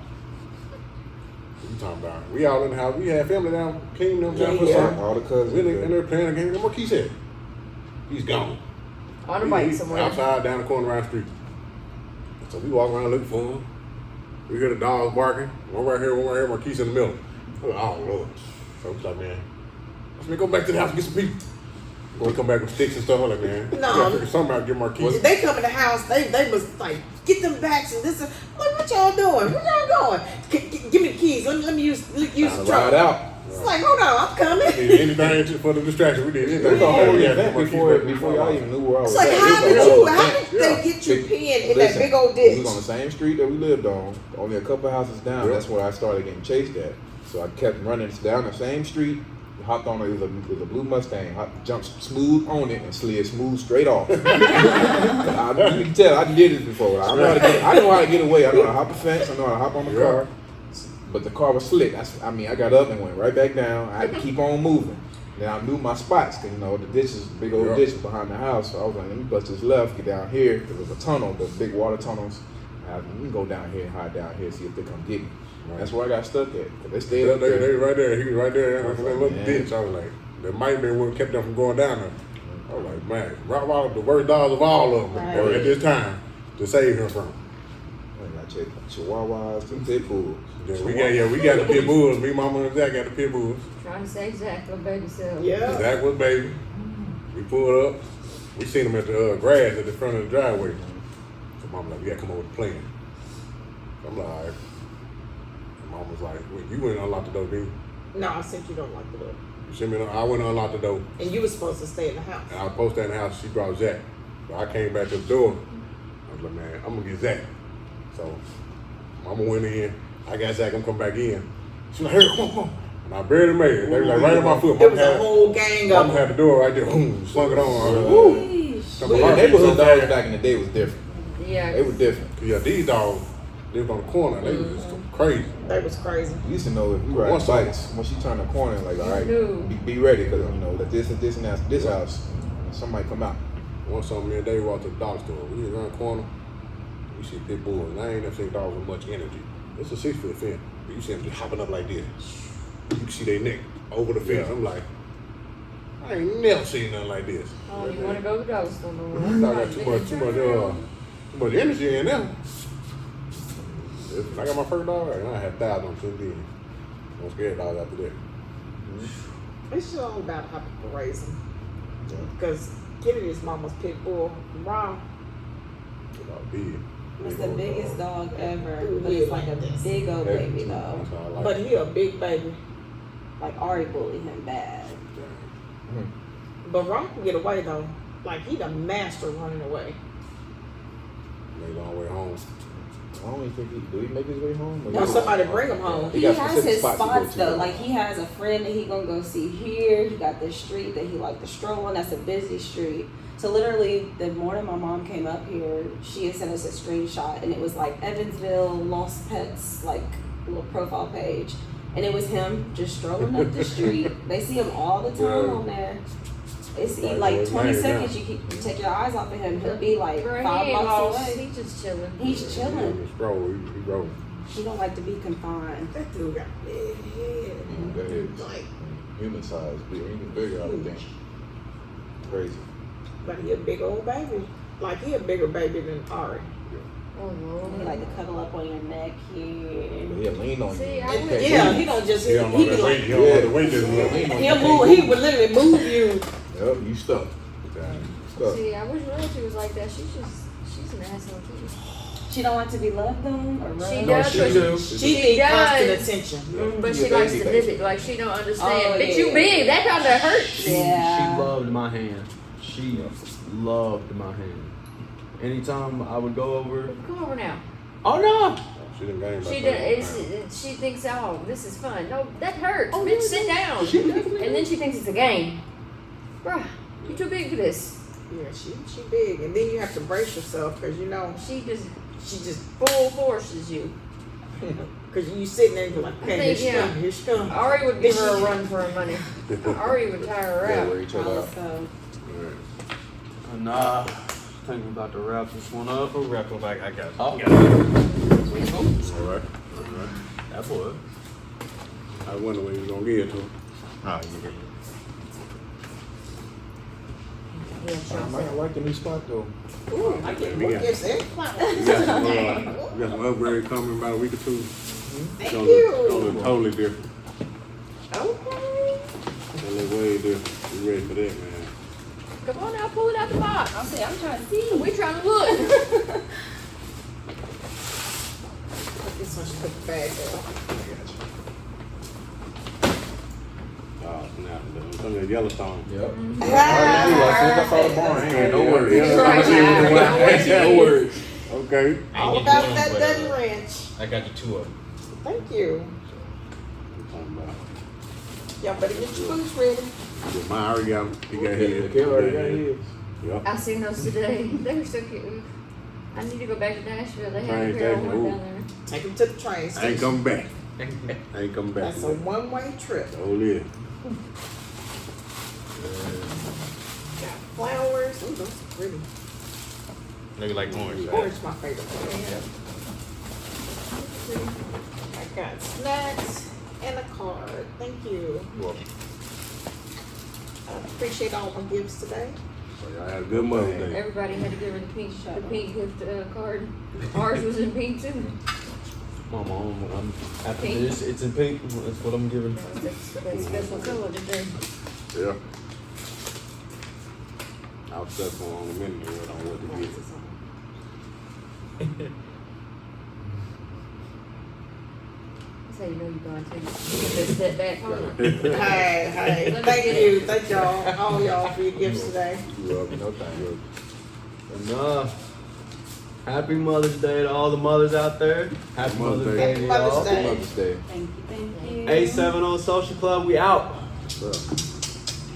What you talking about? We all in the house. We had family down, King, them down for Yeah. something. All the cousins. We in there playing a game. And Marquise said, he's gone. On a bike He's somewhere. outside down the corner around the street. So we walk around looking for him. We hear the dogs barking. One right here, Marquise in the middle. I'm like, oh, Lord. So we like, man, let's go back to the house and get some pizza. We come back with sticks and stuff. I'm like, man, we gotta figure something out to get Marquise. they come in the house, they was like, get them backs and this. Like, what y'all doing? Where y'all going? Give me the keys. Let me use the Trying to truck. ride out. It's like, hold on, I'm coming. We did anything for the distraction. We did It anything. was a whole Yeah, event Marquise before back. y'all even knew where I was It's like, at. how It was a did whole you? event. they get you Big- pinned in that listen, big old We ditch. was on the same street that we lived on, only a couple houses down. Yeah. That's where I started getting chased at. So I kept running down the same street, hopped on it. It was a blue Mustang. Jumped smooth on it and slid smooth straight off. You can tell I did this before. I know how to get away. I know how to hop the fence. I know how to hop on the Yeah. car. But the car was slick. I got up and went right back down. I had to keep on moving. Then I knew my spots, cause the ditch is big old Yeah. ditch behind the house. So I was like, let me bust this left, get down here. There was a tunnel, the big water tunnels. Let me go down here, hide down here, see if they come get me. Right. That's where I got stuck at. 'Cause they stayed They up there. right there. He was right there in that little Man. ditch. I was like, that might have been what kept them from going down there. I was like, man, Rottweiler, the worst dogs of all of them Right. at this time to save him from. I checked Chihuahuas, them pit bulls. Yeah, we got the pit bulls. Me, mama, and Zach got the pit bulls. Trying to say Zach, little baby self. Yeah. Zach was baby. We pulled up. We seen him at the grass at the front of the driveway. So mama like, we gotta come up with a plan. So I'm like, all right. And mom was like, well, you went and unlocked the door, didn't you? No, I said you don't like the door. You sent me, I went and unlocked the door. And you were supposed to stay in the house. And I was posted in the house, she brought Zach. So I came back to the door. I was like, man, I'm gonna get Zach. So mama went in. I got Zach, I'm coming back in. She was like, hey, come on. And I barely made it. They were like right on my foot. There was a whole gang of Mama them. had the door right there. Boom, slung it on. I was like, woo. Sheesh. Some But of the our neighborhood people- dogs back in the day was different. Yeah. They were different. Yeah, these dogs lived on the corner. They was just crazy. They was crazy. You used to know if you ride Once I- bikes, once you turn the corner, like, all right, knew. be ready, because, that this and this and that's this house, and somebody come out. One summer, me and Dave walked to the dog store. We was around the corner. We see pit bulls. And I ain't never seen dogs with much energy. It's a 6-foot fence. But you see them just hopping up like this. You can see their neck over the fence. Yeah. I'm like, I ain't never seen nothing like this. Oh, you want to go to dog store no more? I got too much energy in them. When I got my first dog, I had 1,000 since then. I'm scared dogs after that. It's just all about how people raise them. Because Kennedy's mama's pit bull, Ron, Dog big. It's the biggest dog ever, Ooh, but yeah, it's like a like this. big old baby though. That's all I like. but he a big baby. Like Ari bullied him bad. But Ron can get away though. Like he the master running away. Made a long way home. I don't even think do he make his way home? Or Or somebody bring him home. He got has specific his spots to go spots to, though. though. Like he has a friend that he gonna go see here. He got this street that he like to stroll on. That's a busy street. So literally, the morning my mom came up here, she had sent us a screenshot, and it was like Evansville Lost Pets, like little profile page, and it was him just strolling up the street. They see him all the time Yeah. on there. It's Like, like where's 20 Larry seconds. now? You take your eyes off of him. He'll be like Girl, 5 he ain't blocks lost. away. He's just chilling. He's chilling. He stroll. He rolling. He don't like to be confined. That dude got big head. That is Like, human size, big, even bigger, I would think. Crazy. but he a big old baby. Like he a bigger baby than Ari. Oh, He Lord. like to cuddle up on your neck here. But he'll lean on See, you. I would- Yeah, he don't just He don't he know be that weight. like He don't know the weight this Yeah, much. lean on you. he'll move. He would literally move you. Yep, you stuck. Stuck. See, I wish Rosie was like that. She's an asshole too. She don't like to be loved on or She rubbed. No, does, she but do. She need constant does. attention. But You she a likes baby to baby. visit. Like she don't understand. Oh, Bitch, yeah. you big. That kind of hurts. Yeah. She loved my hand. She loved my hand. Anytime I would go over, Come over now. oh no, She didn't game She she thinks, oh, this is fun. No, that hurts. Oh, Bitch, yeah, sit down. And then she thinks it's a game. Bruh, you too big for this. Yeah, she big, and then you have to brace yourself because She just she just full forces you. because you sitting there and you're like, okay, here think, she yeah. come, here she come. Ari would give her a run for her money. Ari would tire her Yeah, out. wear each other out. Also, nah. I think we're about to wrap this one up. We'll wrap up. I got you. Oh, All right. that boy. I wonder when he's gonna get it to him. Oh, yeah. Yeah, I like the new spot though. Ooh, I get We more got- gifts every clown. We got some upgrades coming about a week or two. Thank Gonna you. look totally different. Okay. Gonna look way different. We ready for that, man. Come on now, pull it out the box. I'll say I'm trying to see. We trying to look. Put this one, she put the bag down. Oh, snap. Some of at Yellowstone. Yep. Mhm. I saw the barn. Ain't no words. Yeah. No words. Okay. I All ain't get about one, that but, Dutton Ranch. I got you 2 of them. Thank you. Talking about. Y'all better get your boots ready. Yeah, mine already got, he got his. The kid already got his. Yep. I seen those today. They were so cute. I need to go back to Nashville. They had Train a pair of station, one ooh. down there. Take them to the train I ain't station. coming back. I ain't coming back. That's a one-way trip. Oh, yeah. Got flowers. Ooh, those are pretty. Look like orange. Right? Orange my favorite color. I got snacks and a card. Thank you. Well, I appreciate all my gifts today. so y'all had a good Mother's Day. Everybody had to give her the pink gift card. Ours was in pink too. Mama, I'm after Pink. this. It's in pink. That's what I'm giving. That's that special color today. Yeah. I was stuck for on a minute there on what to get. That's how you know you're going to. Just step back home. Hey, thank you. Thank y'all, all y'all for your gifts today. You up? No thank you. Enough. Happy Mother's Day to all the mothers out there. Happy Mother's Mother's Day. Day to Happy Mother's y'all. Day. Mother's Day. Thank you, thank you. A7 on Social Club. We out. What's up?